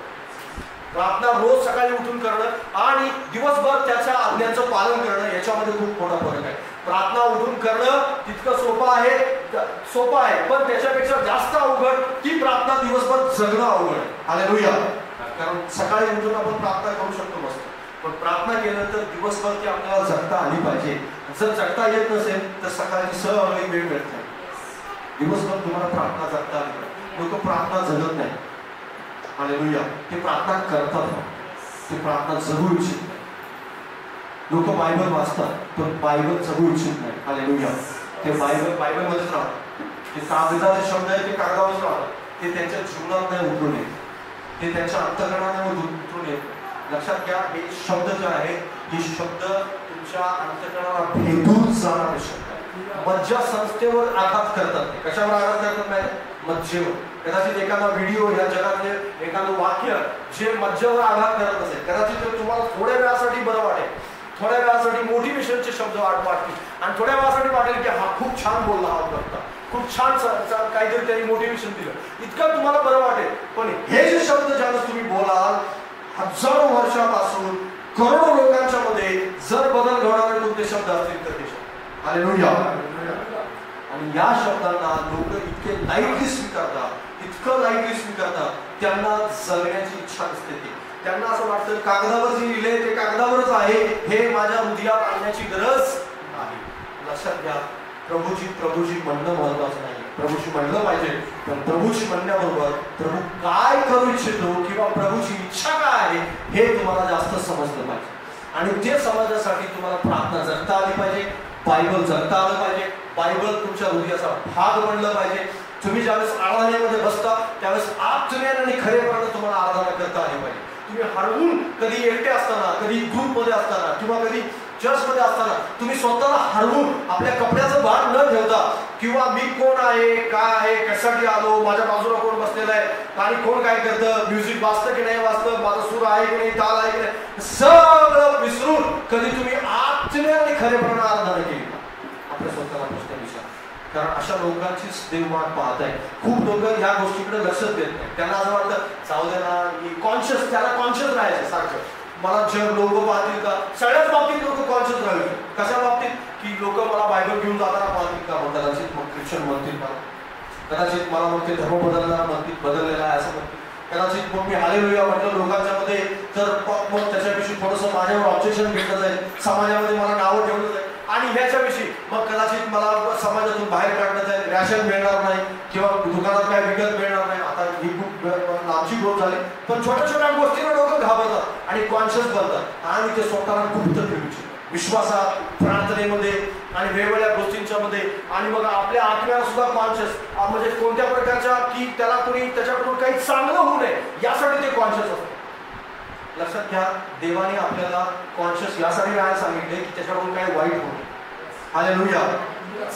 प्रार्थना रोज सकाळी उठून करणं आणि दिवसभर त्याच्या आज्ञांचं पालन करणं याच्यामध्ये खूप मोठा फरक आहे. प्रार्थना उठून करणं तितकं सोपं आहे पण त्याच्यापेक्षा जास्त अवघड ती प्रार्थना दिवसभर जगणं अवघड आहे. हालेलुया. कारण सकाळी उठून आपण प्रार्थना करू शकतो मस्त, पण प्रार्थना केल्यानंतर दिवसभर ती आपल्याला जगता आली पाहिजे. जर जगता येत नसेल तर सकाळची सहज वेळ मिळत नाही. दिवसभर तुम्हाला प्रार्थना जगता आली पाहिजे. लोक प्रार्थना जगत नाही. हालेलुया. ते प्रार्थना करतात, ते प्रार्थना जगू इच्छित नाही. लोक बायबल वाचतात पण बायबल जगू इच्छित नाही. हालेलुया. ते बायबलमध्येच राहतात. ते कागदाचे शब्द आहेत ते कागदावरच राहतात. ते त्यांच्या जीवनात नाही उतरून येत, ते त्यांच्या अंतःकरणाने उतरून येत. लक्षात घ्या, हे शब्द जे आहे हे शब्द तुमच्या अंतःकरणाला भेदून जाणारे शब्द आहेत. मज्जा संस्थेवर आघात करतात. ते कशावर आघात करतात नाही? मज्जेवर. कदाचित एखादा व्हिडिओ या जगातले एखादं वाक्य जे मज्जेवर आघात करत असेल, कदाचित ते तुम्हाला थोड्या वेळासाठी बरं वाटेल, थोड्या वेळासाठी मोटिवेशनचे शब्द वाटतील आणि थोड्या वेळासाठी वाटेल की हा खूप छान बोलला, हा करता खूप छान काहीतरी त्यांनी मोटिवेशन दिलं, इतकं तुम्हाला बरं वाटेल. पण हे जे शब्द ज्यावेळेस तुम्ही बोलाल, हजारो वर्षापासून करोडो लोकांच्या मध्ये जर बदल घडवणारे कोणते शब्द असतील तर ते शब्द. हालेलुया. आणि या शब्दांना लोक इतके लाईटली स्वीकारतात, इतकं लाईटली स्वीकारतात, त्यांना जगण्याची इच्छा नसते. त्यांना असं वाटतं कागदावर जे लिहिले ते कागदावरच आहे, हे माझ्या हृदयात आणण्याची गरज नाही. लक्षात घ्या, प्रभूजी म्हणणं महत्वाचं नाही. प्रभूजी म्हणलं पाहिजे पण प्रभूजी म्हणण्याबरोबर प्रभू काय करू इच्छितो किंवा प्रभूची इच्छा काय आहे हे तुम्हाला जास्त समजलं पाहिजे. आणि ते समजण्यासाठी तुम्हाला प्रार्थना जगता आली पाहिजे, बायबल जगता आलं पाहिजे, बायबल तुमच्या हृदयाचा भाग बनलं पाहिजे. तुम्ही ज्यावेळेस आराधनेमध्ये बसता त्यावेळेस आत्म्याने आणि खरेपणाने तुम्हाला आराधना करता आली पाहिजे. तुम्ही हरवून कधी एकटे असताना, कधी ग्रुपमध्ये असताना किंवा कधी चर्चमध्ये असताना तुम्ही स्वतःला हरवून आपल्या कपड्याचं भान न ठेवता किंवा मी कोण आहे, काय आहे, कशासाठी आलो, माझ्या बाजूला कोण बसलेला आहे आणि कोण काय करतं, म्युझिक वाजतं की नाही वाजतं, माझा सूर आहे की नाही, ताल आहे की नाही, सगळं विसरून कधी तुम्ही आत्म्याने आणि खरेपणाने आराधना केली आपल्या स्वतःला प्रश्न विचार. कारण अशा लोकांचीच देव वाट पाहत आहे. खूप लोक ह्या गोष्टीकडे लक्षच देत नाही. त्यांना असं वाटतं जाऊ दे ना, कॉन्शियस, त्याला कॉन्शियस राहायचं सारखं. मला जग लोक पाहतील का, सगळ्याच बाबतीत लोक कॉन्शियस राहायचे. कशा बाबतीत की लोक मला बायबल घेऊन जाताना पाहतील का, मग कदाचित मग ख्रिश्चन म्हणतील मला, कदाचित मला मग ते धर्म बदलणार म्हणतील, बदललेला आहे असं म्हणतील, कदाचित मग मी हालेलुया म्हटलं लोकांच्या मध्ये तर मग त्याच्याविषयी थोडंसं माझ्यावर ऑब्जेक्शन घेतलं जाईल, समाजामध्ये मला नावं ठेवलं जाईल आणि ह्याच्याविषयी मग कदाचित मला समाजातून बाहेर काढण्यात जाईल, रॅशन मिळणार नाही किंवा दुकानात काय विकत मिळणार नाही. आता ही खूप लांबची गोष्ट झाली, पण छोट्या छोट्या गोष्टींना लोक घाबरतात आणि कॉन्शियस बनतात आणि ते स्वतःला गुप्त ठेवू विश्वासात, प्रार्थनेमध्ये आणि वेगवेगळ्या गोष्टींच्या मध्ये. आणि मग आपल्या आत्म्याला सुद्धा कॉन्शियस, म्हणजे कोणत्या प्रकारच्या की त्याला कोणी त्याच्याकडून काही चांगलं होऊ नये यासाठी ते कॉन्शियस असतात. लक्षात घ्या, देवाने आपल्याला कॉन्शियस यासाठी राहायला सांगितले की त्याच्याकडून काही वाईट होऊ नये. हालेलुया.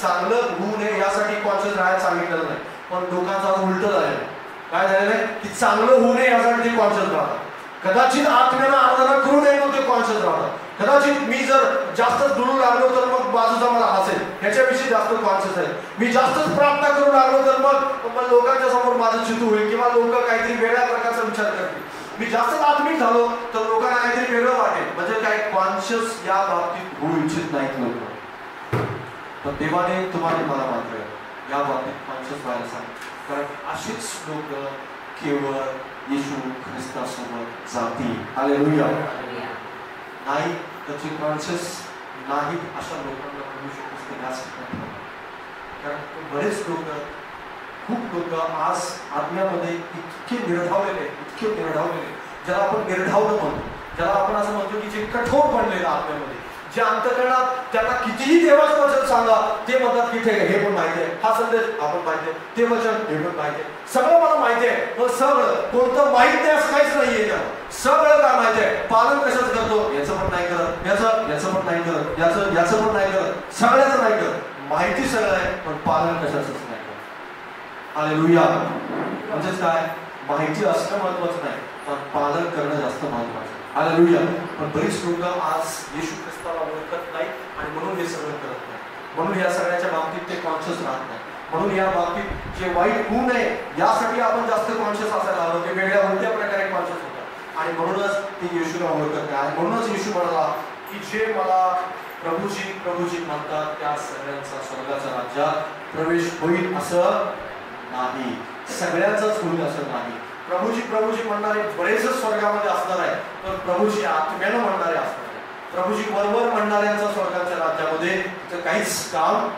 चांगलं होऊ नये यासाठी कॉन्शियस राहायला सांगितलेलं नाही, पण लोकांचं उलट झालेलं. काय झालेलं आहे की चांगलं होऊ नये यासाठी ते कॉन्शियस राहतात. कदाचित आत्म्याला आराधना करू नये म्हणून ते कॉन्शियस राहतात. कदाचित मी जर जास्त दुरू लागलो तर मग बाजूचा मला हसेल, ह्याच्याविषयी जास्त कॉन्शियस आहे. मी जास्तच प्रार्थना करू लागलो तर मग लोकांच्या समोर माझं चितू होईल किंवा लोक काहीतरी वेगळ्या प्रकारचा विचार करतील. मी जास्त आत्मिक झालो तर लोकांना काहीतरी वेगळं वाटेल. म्हणजे काय, कॉन्शियस या बाबतीत होऊ इच्छित नाहीत लोक. पण देवाने तुम्हाला मला मात्र या बाबतीत कॉन्शियस व्हायला सांगितलं. कारण अशीच लोक केवळ येशू ख्रिस्तासोबत जातील. हालेलुया. नाही त्याची कॉन्शियस नाही अशा लोकांना म्हणू शकतो. कारण बरेच लोक, खूप लोक आज आत्म्यामध्ये इतके निर्धावलेले, ज्याला आपण निर्धावलं म्हणतो, ज्याला आपण असं म्हणतो की जे कठोर बनलेलं आत्म्यामध्ये, जे अंतःकरणात त्यांना कितीही देवाचं वचन सांगा ते म्हणतात की ठीक आहे, हे पण माहिती आहे, हा संदेश आपण माहिती आहे, ते वचन हे पण माहिती आहे, सगळं मला माहिती आहे. पण सगळं कोणतं माहित नाही असं काहीच नाहीये त्याला. सगळं काय माहिती आहे, पालन कशाच करतो, याचं पण नाही करत, याचं पण नाही करत, याचं पण नाही करत, सगळ्याचं नाही करत. माहिती सगळं आहे पण पालन कशाच नाही करत. हालेलुया. म्हणजेच काय, माहिती असणं महत्वाचं नाही पण पालन करणं जास्त महत्वाचं. हालेलुया. पण बरीच लोक आज येशू ख्रिस्ताला ओळखत नाही आणि म्हणून हे सगळं करत नाही. म्हणून या सगळ्याच्या बाबतीत ते कॉन्शियस राहत नाही. म्हणून या बाबतीत जे वाईट होऊ नये यासाठी आपण जास्त कॉन्शियस असायला हवं. ते वेगळ्या कोणत्या प्रकारे कॉन्शियस होतात आणि म्हणूनच ते येशूला ओळखत नाही. आणि म्हणूनच येशू म्हणाला की जे मला प्रभूजी प्रभूजी म्हणतात त्या सगळ्यांचा स्वर्गाच्या राज्यात प्रवेश होईल असं नाही. सगळ्यांचाच होईल असं नाही. प्रभूजी प्रभूजी म्हणणारे बरेच स्वर्गामध्ये असणार आहे, पण प्रभूजी आत्म्यानं म्हणणारे असणार आहे. प्रभूजी वरवर म्हणणाऱ्यांचा स्वर्गाच्या राज्यामध्ये काहीच काम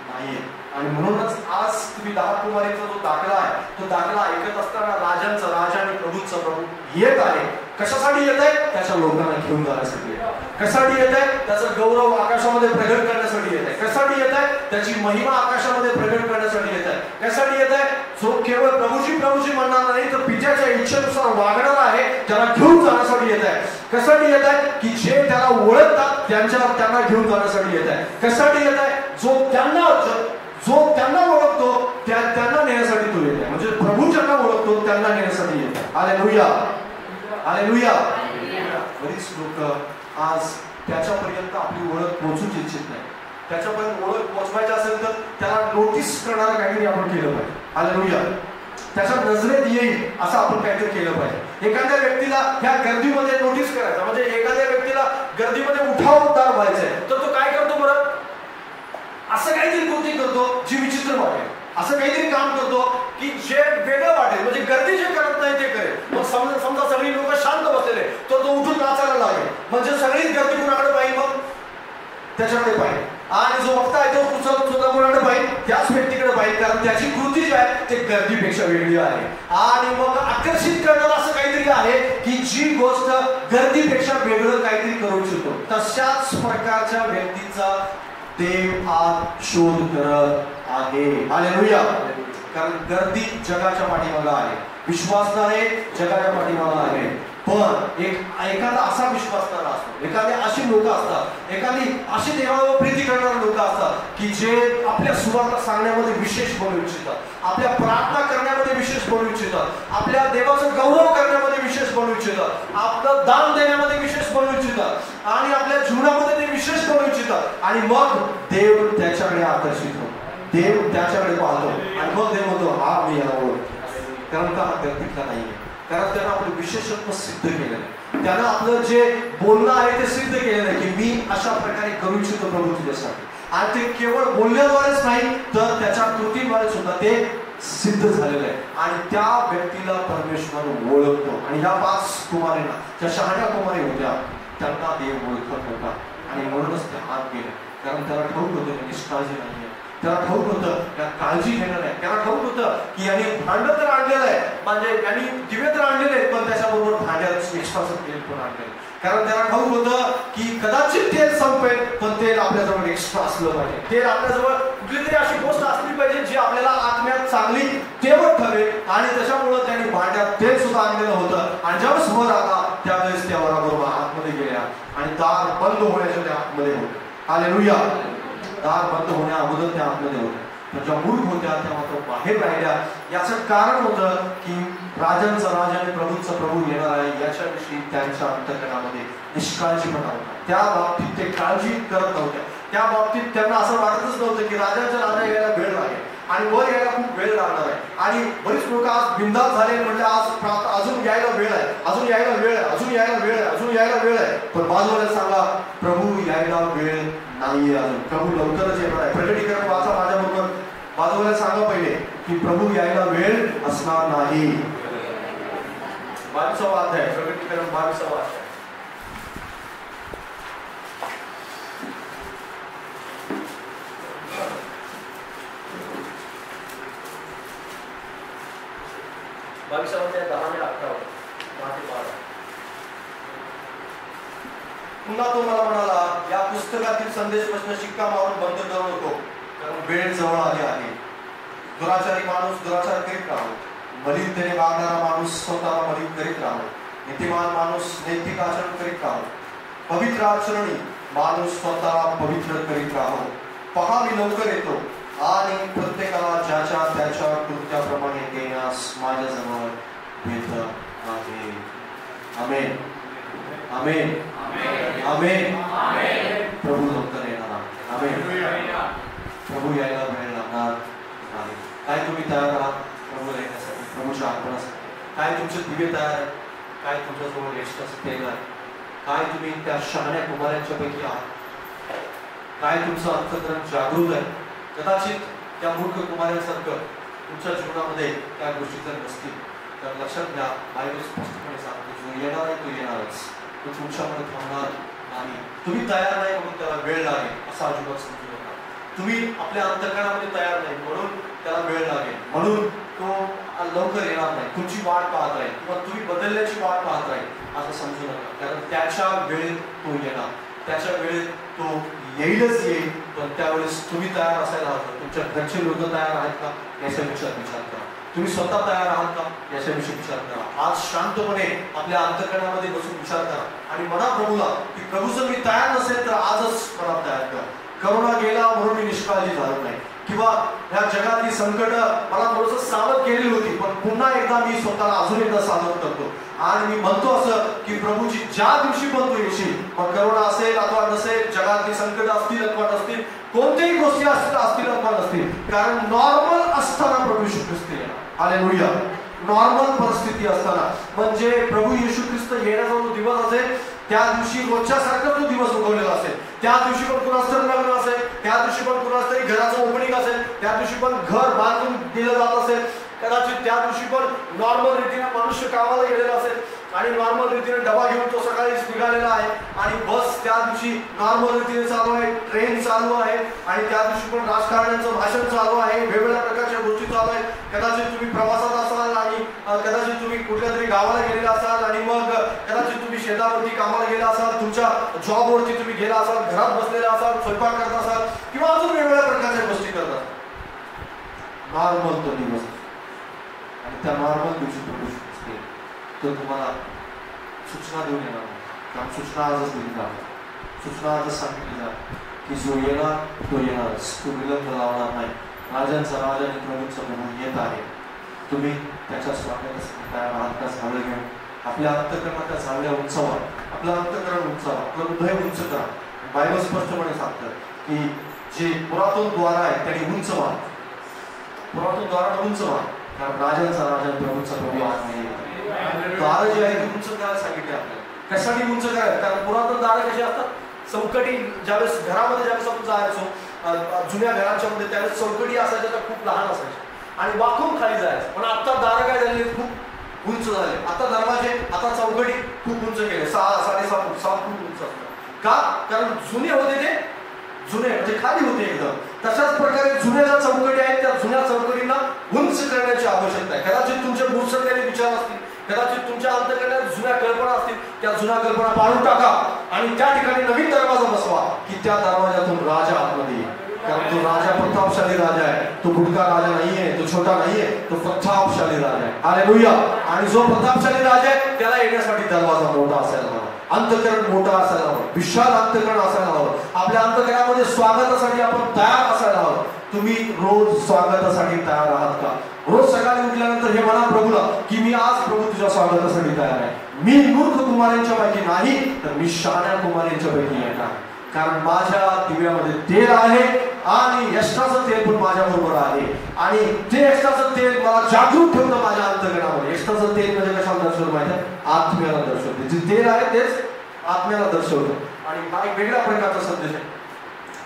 नाहीये. आणि म्हणूनच आज तुम्ही 10 कुमारीचा जो दाखला आहे तो दाखला ऐकत असताना राजांचा राजा आणि प्रभूचा प्रभू येत आहे. कशासाठी येत आहे? त्याच्या लोकांना घेऊन जाण्यासाठी. कशासाठी येत आहे? त्याचा गौरव आकाशामध्ये प्रगट करण्यासाठी येत आहे. कशासाठी येत आहे? त्याची महिमा आकाशामध्ये प्रगट करण्यासाठी येत आहे. कशासाठी येत आहे? जो केवळ प्रभूजी प्रभूजी म्हणणार नाही तर पित्याच्या इच्छेनुसार वागणार आहे त्याला घेऊन जाण्यासाठी येत आहे. कशासाठी येत आहे? की जे त्याला ओळखतात त्यांना घेऊन जाण्यासाठी येत आहे. कशासाठी येत आहे? जो त्यांना ओळखतो त्यांना नेण्यासाठी तो येत आहे. म्हणजे प्रभू ज्यांना ओळखतो त्यांना नेण्यासाठी येत आहे. हालेलुया. हालेलुया. बरीच लोक आज त्याच्यापर्यंत आपली ओळख पोहोचूच इच्छित नाही. त्याच्यापर्यंत ओळख पोहोचवायची असेल तर त्याला नोटीस करणारं काहीतरी आपण केलं पाहिजे. हालेलुया. त्याच्या नजरेत येईल असं आपण काहीतरी केलं पाहिजे. एखाद्या व्यक्तीला ह्या गर्दीमध्ये नोटीस करायचं, म्हणजे एखाद्या व्यक्तीला गर्दीमध्ये उठावदार व्हायचंय तर तो काय करतो बरं? असं काहीतरी कृती करतो जी विचित्र वाटेल, असं काहीतरी काम करतो की जे वेगळं वाटेल, म्हणजे गर्दी जे करत नाही ते करेल. मग समजा सगळी लोक शांत बसलेले तर तो उठून नाचायला लागेल, म्हणजे सगळीच गर्दी कुणाकडे पाहिजे, मग त्याच्याकडे पाहिजे. आणि जो वक्ता आहे तो सुद्धा कुणाकडे पाहिजे, त्याच व्यक्तीकडे पाहिजे, कारण त्याची कृती जी आहे ते गर्दीपेक्षा वेगळी आहे. आणि मग आकर्षित करणारं असं काहीतरी आहे की जी गोष्ट गर्दीपेक्षा वेगळं काहीतरी करू शकतो. तशाच प्रकारच्या व्यक्तीचा देव आज शोध करत आहे. हालेलुया. कारण गर्दी जगाच्या पाठीमागे आहे, विश्वासणारे जगाच्या पाठीमागे आहे. पण एखादा असा विश्वासणारा असतो, एखादी अशी लोक असतात, एखादी अशी देवावर प्रीती करणारी लोक असतात की जे आपल्या सुवार्ता सांगण्यामध्ये विशेष बनू इच्छितात, आपल्या प्रार्थना करण्यामध्ये विशेष बनू इच्छितात, आपल्या देवाचं गौरव करण्यामध्ये विशेष बनू इच्छितात, आपलं दान देण्यामध्ये विशेष बनू इच्छितात आणि आपल्या जीवनामध्ये ते विशेष बनू इच्छितात. आणि मग देव त्याच्याकडे आकर्षित होतो, देव त्याच्याकडे पाहतो आणि मग देव म्हणतो हा मी याला ओळखतो. कारण का? हा गर्दीतला नाहीये, कारण त्यानं आपलं विशेषत्व सिद्ध केलेलं आहे, त्यानं आपलं जे बोलणं आहे ते सिद्ध केलेलं आहे की मी अशा प्रकारे करू इच्छितो प्रभू तुझ्यासाठी. आणि ते केवळ बोलण्याद्वारेच नाही तर त्याच्या कृतीद्वारे सुद्धा ते सिद्ध झालेलं आहे. आणि त्या व्यक्तीला परमेश्वर ओळखतो. आणि ह्या 5 कुमारींना, ज्या शहाण्या कुमारी होत्या, त्यांना देव ओळखत होता आणि म्हणूनच ते आत गेले. कारण त्याला ठाऊक होतं की निष्काळजी नाहीये, त्याला ठाऊक होतं त्या काळजी घेणार आहे, त्याला ठाऊक होतं की यांनी भांडं तर आणलेलं आहे, म्हणजे यांनी दिवे तर आणलेले आहेत, पण त्याच्याबरोबर भांड्यात एक्स्ट्राचं तेल पण आणलेलं. कारण त्याला ठाऊक होतं की कदाचित तेल संपेल, पण तेल आपल्याजवळ एक्स्ट्रा असलं पाहिजे. तेल आपल्याजवळ कुठली तरी अशी गोष्ट असली पाहिजे जी आपल्याला आत्म्यात चांगली तेवढ ठरेल. आणि त्याच्यामुळं त्यांनी भांड्यात तेल सुद्धा आणलेलं होतं. आणि ज्यावेळेस वर आला त्यावेळेस त्या वराबरोबर आतमध्ये गेल्या आणि दार बंद होण्याच्या त्या आतमध्ये होते. हालेलुया. दार बंद होण्या अगोदर त्या आतमध्ये होत्या, त्यांच्या मूर्ख होत्या, त्या मात्र बाहेर राहिल्या. याचं कारण होतं की राजांचा राजा आणि प्रभूंचा प्रभू येणार आहे याच्याविषयी त्यांच्या अंतःकरणामध्ये निष्काळजीपणा होता. त्या बाबतीत ते काळजी करत नव्हत्या. त्या बाबतीत त्यांना असं वाटतच नव्हतं की राजांचा राजा यायला वेळ लागेल आणि वर यायला खूप वेळ लागणार आहे. आणि बरीच लोक आज बिंदास झाले, म्हणजे आज अजून यायला वेळ आहे, अजून यायला वेळ आहे, अजून यायला वेळ आहे, अजून यायला वेळ आहे. पण बाजूला सांगा प्रभू यायला वेळ नाहीये अजून, प्रभू लवकरच येणार आहे. प्रकटीकरण वाचा माझ्याबरोबर, बाजूला सांगा पहिले की प्रभू यायला वेळ असणार नाही. 22वा अध्याय, प्रकटीकरण 22वा अध्याय. पुन्हा तो मला म्हणाला या पुस्तकातील संदेश वचन शिक्का मारून बंद करू नको, कारण वेळ जवळ आली आहे. दुराचारी माणूस दुराचार करीत राहो, मलिनतेने वागणारा माणूस स्वतःला मलिन करीत राहो, नीतिमान माणूस नैतिक आचरण करीत राहो, पवित्र आचरणी माणूस स्वतःला पवित्र करीत राहो. पहा मी लवकर येतो आणि प्रत्येकाला ज्याच्या त्याच्या कृत्याप्रमाणे देण्यास माझ्याजवळ येत आहे. आमेन, आमेन, आमेन. प्रभू लवकर येणार. आमेन. प्रभू यायला वेळ लागणार आहे. काय तुम्ही तयार आहात प्रभू येण्यासाठी, प्रभूच्या आगमनासाठी? काय तुमचे दिवे तयार आहेत? काय तुमच्याजवळ एक्स्ट्राचं तेल आहे? काय तुम्ही त्या शहाण्या कुमारांच्या पैकी आहात? काय तुमचं अंतःकरण जागृत आहे? कदाचित त्या मूर्ख कुमारांसारखं तुमच्या जीवनामध्ये त्या गोष्टी जर नसतील तर लक्षात घ्या, बायबल स्पष्टपणे सांगतो जो येणार आहे तो येणारच, तो तुमच्यामध्ये थांबणार नाही. तुम्ही तयार नाही म्हणून त्याला वेळ लागेल असा अजिबात समजू नका. तुम्ही आपल्या अंतःकरणामध्ये तयार नाही म्हणून त्याला वेळ लागेल, म्हणून तो लवकर येणार नाही, तुमची वाट पाहत राहील किंवा तुम्ही बदलण्याची वाट पाहत राहील असं समजू नका. कारण त्याच्या वेळेत तो येणार, त्याच्या वेळेत तो येईलच येईल. पण त्यावेळेस तुम्ही तयार असायला हवं. तुमच्या घरचे लोक तयार आहेत का याच्याविषयी विचार करा. तुम्ही स्वतः तयार आहात का याच्याविषयी विचार करा. आज शांतपणे आपल्या अंतःकरणामध्ये बसून विचार करा आणि म्हणा प्रभूला की प्रभू जर मी तयार नसेल तर आजच मला तयार करा. करोना गेला म्हणून मी निष्काळजी झालो नाही, किंवा ह्या जगातली संकट मला थोडंसं सावध केली होती, पण पुन्हा एकदा मी स्वतःला अजून एकदा सावध करतो आणि मी म्हणतो असं की प्रभूची ज्या दिवशी पण तू येशील, मग करोना असेल अथवा नसेल, जगातली संकट असतील अथवा नसतील, कोणत्याही गोष्टी असतील अथवा नसतील, कारण नॉर्मल असताना प्रभू येशू ख्रिस्त येणार. हालेलुया. नॉर्मल परिस्थिती असताना, म्हणजे प्रभू येशू ख्रिस्त येण्याचा जो दिवस असेल त्या दिवशी रोजच्या सारखा तो दिवस उगवलेला असेल. त्या दिवशी पण कुणाच तरी लग्न असेल, त्या दिवशी पण कुणाच तरी घराचं ओपनिंग असेल, त्या दिवशी पण घर बांधून दिलं जात असेल, कदाचित त्या दिवशी पण नॉर्मल रीतीने मनुष्य कामाला गेलेला असेल आणि नॉर्मल रीतीने डबा घेऊन तो सकाळीच निघालेला आहे आणि बस त्या दिवशी नॉर्मल रीतीने चालू आहे, ट्रेन चालू आहे आणि त्या दिवशी पण राजकारण्यांचं भाषण चालू आहे, वेगवेगळ्या प्रकारच्या गोष्टी चालू आहेत. कदाचित तुम्ही प्रवासात असाल आणि कदाचित तुम्ही कुठल्या तरी गावाला गेलेला असाल आणि मग कदाचित तुम्ही शेतावरती कामाला गेला असाल, तुमच्या जॉबवरती तुम्ही गेला असाल, घरात बसलेला असाल, स्वयंपाक करत असाल नॉर्मल तो दिवस आणि त्या नॉर्मल दिवशी प्रभू असते तो तुम्हाला सूचना देऊन येणार नाही. कारण सूचना आजच दिली जाते, सूचना आजच सांगितली जाते की जो येणार तो येणारच, तो विलंब लावणार नाही. राजांचा राजा आणि प्रभूंचा प्रभू येत आहे. तुम्ही त्याच्या स्वागतासाठी तयार आहात का? झावळे घेऊन आपल्या अंतःकरणाच्या झावळ्या उंचावा, आपलं अंतःकरण उंचावा, आपलं हृदय उंच करा. बायबल स्पष्टपणे सांगतं की जे पुरातन द्वार आहे त्याने उंच व्हा, पुरातन द्वाराला उंच व्हा, कारण राजांचा राजा प्रभूंचा प्रभू आहे. दार जे आहे ते उंच करायला सांगितले आपल्याला. कशासाठी उंच करायला? कारण पुरातन दार कशी असतात, चौकटी ज्यावेळेस घरामध्ये ज्यावेळेस आपण जायचो जुन्या घराच्या मध्ये त्यावेळेस चौकटी असायच्या त्या खूप लहान असायच्या आणि वाकून खाली जायचं. पण आता दार काय झाले, खूप उंच झाले. आता दरवाजे, आता चौकटी खूप उंच केले, 6-7.5 फूट 7 फूट उंच असतात. का? कारण जुने होते ते जुने म्हणजे खाली होते एकदम. तशाच प्रकारे जुन्या ज्या चौकटी आहेत त्या जुन्या चौकटींना उंच करण्याची आवश्यकता आहे. कदाचित तुमचे भूसरलेले विचार असतील, कदाचित तुमच्या अंतर्गत जुन्या कल्पना असतील, त्या जुन्या कल्पना पाडून टाका आणि त्या ठिकाणी नवीन दरवाजा बसवा की त्या दरवाजातून राजा आतमध्ये येईल. कारण तो राजा प्रतापशाली राजा आहे, तो बुडका राजा नाहीये, तो छोटा नाहीये, तो प्रतापशाली राजा आहे. हालेलुया. आणि जो प्रतापशाली राजा आहे त्याला येण्यासाठी दरवाजा मोठा असायला हवा, अंतःकरण मोठा असायला हवं, विशाल अंतःकरण असायला हवं. आपल्या अंतःकरणामध्ये स्वागतासाठी आपण तयार असायला हवं. तुम्ही रोज स्वागतासाठी तयार आहात का? रोज सकाळी उठल्यानंतर हे म्हणा प्रभूला की मी आज प्रभू तुझ्या स्वागतासाठी तयार आहे. मी मूर्ख कुमारांच्या पैकी नाही तर मी शहाण्या कुमारांच्या पैकी आहे का? कारण माझ्या दिव्यामध्ये तेल आहे आणि यष्टाचं तेल पण माझ्या बरोबर आहे आणि ते यष्टाचं तेल मला जागृत ठेवतं माझ्या अंतःकरणामध्ये. यष्टाचं तेल म्हणजे कशाला दर्शवतं माहिती आहे? आत्म्याला दर्शवते. जे तेल आहे तेच आत्म्याला दर्शवतं आणि हा एक वेगळ्या प्रकारचा संदेश आहे.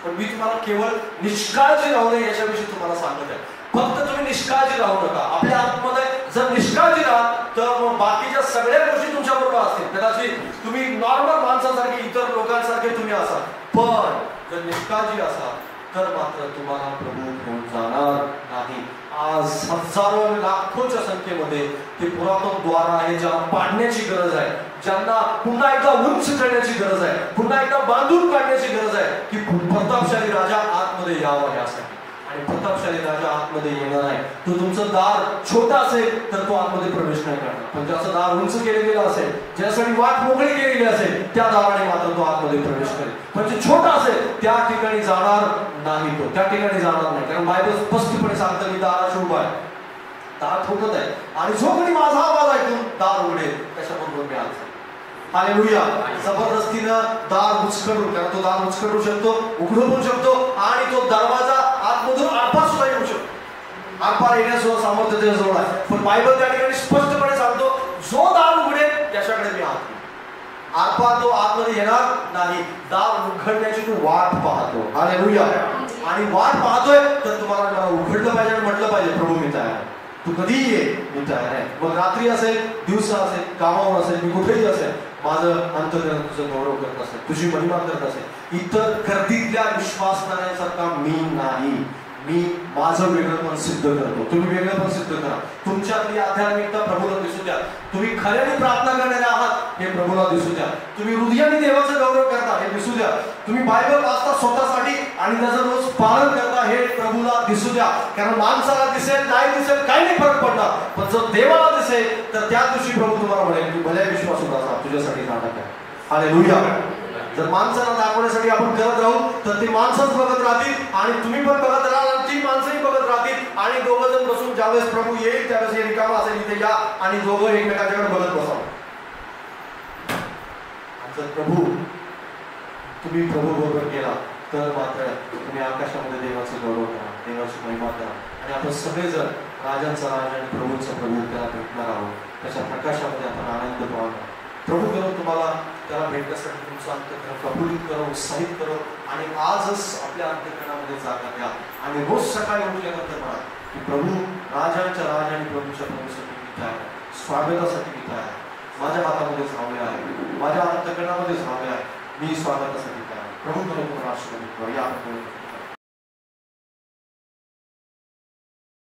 पण मी तुम्हाला केवळ निष्काळजी राहू नये याच्याविषयी तुम्हाला सांगत आहे. फक्त तुम्ही निष्काळजी राहू नका. आपल्या आतमध्ये जर निष्काळजी राहाल तर मग बाकीच्या सगळ्या गोष्टी तुमच्या बरोबर असतील. कदाचित तुम्ही नॉर्मल माणसासारखे इतर लोकांसारखे तुम्ही असाल, पण जर निष्काळजी असाल तर मात्र तुम्हाला प्रभू घेऊन जाणार नाही. आज हजारो लाखोच्या संख्येमध्ये ते पुरातन द्वार आहे ज्याला पाडण्याची गरज आहे, ज्यांना पुन्हा एकदा उंच करण्याची गरज आहे, पुन्हा एकदा बांधून काढण्याची गरज आहे की प्रतापशाली राजा आतमध्ये यावा यासाठी. आणि प्रतापशाली राजा आतमध्ये येणार आहे. तो तुमचं दार छोटा असेल तर तो आतमध्ये प्रवेश नाही करणार, पण ज्याचं दार उंच केले गेलं असेल, ज्यासाठी वाट मोकळी केलेली असेल त्या दाराने मात्र तो आतमध्ये प्रवेश करेल. पण जे छोटा असेल त्या ठिकाणी जाणार नाही, तो त्या ठिकाणी जाणार नाही. कारण बायबल स्पष्टपणे सांगतं मी दाराशी उभा आहे, दार ठोकत आहे आणि जो कोणी माझा आवाज ऐकून दार उघडेल त्याच्याबरोबर मी आज. हालेलुया. जबरदस्तीनं दार उचकडून, कारण तो दार उचकडू शकतो, उघडू पण शकतो आणि तो दरवाजा आतमधून आरपार सुद्धा येऊ शकतो. आरपार येण्यासुद्धा सामर्थ्य त्याच्याजवळ आहे. पण बायबल त्या ठिकाणी स्पष्टपणे सांगतो जो दार उघडेल त्याच्याकडे मी आत. आरपार तो आतमध्ये येणार नाही. दार उघडण्याची तू वाट पाहतो. हालेलुया. आणि वाट पाहतोय तर तुम्हाला उघडलं पाहिजे आणि म्हटलं पाहिजे प्रभू मी तयार आहे, तू कधीही ये, मी तयार आहे. मग रात्री असेल, दिवसा असेल, कामावर असेल, मी कुठेही असेल, माझं अंतःकरण तुझं गौरव करत असेल, तुझी महिमा करत असेल. इतर गर्दीतल्या विश्वासणाऱ्यांसारखा मी नाही. मी माझं वेगळंपण सिद्ध करतो. तुम्ही वेगळंपण सिद्ध करा. तुमच्यातली आध्यात्मिकता प्रभूला दिसू द्या. तुम्ही खऱ्याने प्रार्थना करणारे आहात हे प्रभूला दिसू द्या. तुम्ही हृदयाने देवाचं गौरव करता हे दिसू द्या. तुम्ही बायबल वाचता स्वतःसाठी आणि त्याचं रोज पालन करता हे प्रभूला दिसू द्या. कारण माणसाला दिसेल नाही दिसेल काही नाही फरक पडणार, पण जर देवाला दिसेल तर त्या दिवशी प्रभू तुम्हाला म्हणेल की भल्या विश्वास होता तुझ्यासाठी नाटक आहे. हालेलुया. जर माणसाला दाखवण्यासाठी आपण करत राहू तर ते माणसंच बघत राहतील आणि तुम्ही पण बघत राहाल आणि ती माणसंही बघत राहतील आणि दोघं जण बसून ज्यावेळेस प्रभू येईल त्यावेळेस हे रिकामा असेल इथे या आणि दोघं एकमेकांच्याकडे बघत बसावं. जर प्रभू तुम्ही प्रभू बरोबर केला तर मात्र तुम्ही आकाशामध्ये देवाचं गौरव करा, देवाची महिमा करा आणि आपण सगळेजण राजांचा राजा आणि प्रभूंचा प्रभू त्याला भेटणार आहोत. त्याच्या प्रकाशामध्ये आपण आनंद पाहणार. प्रभू करो तुम्हाला त्याला भेटण्यासाठी तुमचं अंतःकरण प्रफुल्लित करो, उत्साहित करो आणि आजच आपल्या अंतःकरणामध्ये जागा द्या आणि रोज सकाळी उठल्यानंतर म्हणा की प्रभू राजांच्या राजा आणि प्रभूच्या प्रभूसाठी मी तयार आहे, स्वागतासाठी मी तयार आहे. माझ्या हातामध्ये झावले आहे, माझ्या अंतःकरणामध्ये झावले आहे, मी स्वागतासाठी तयार आहे. प्रभू करो तुम्हाला आशीर्वाद द्यावा. या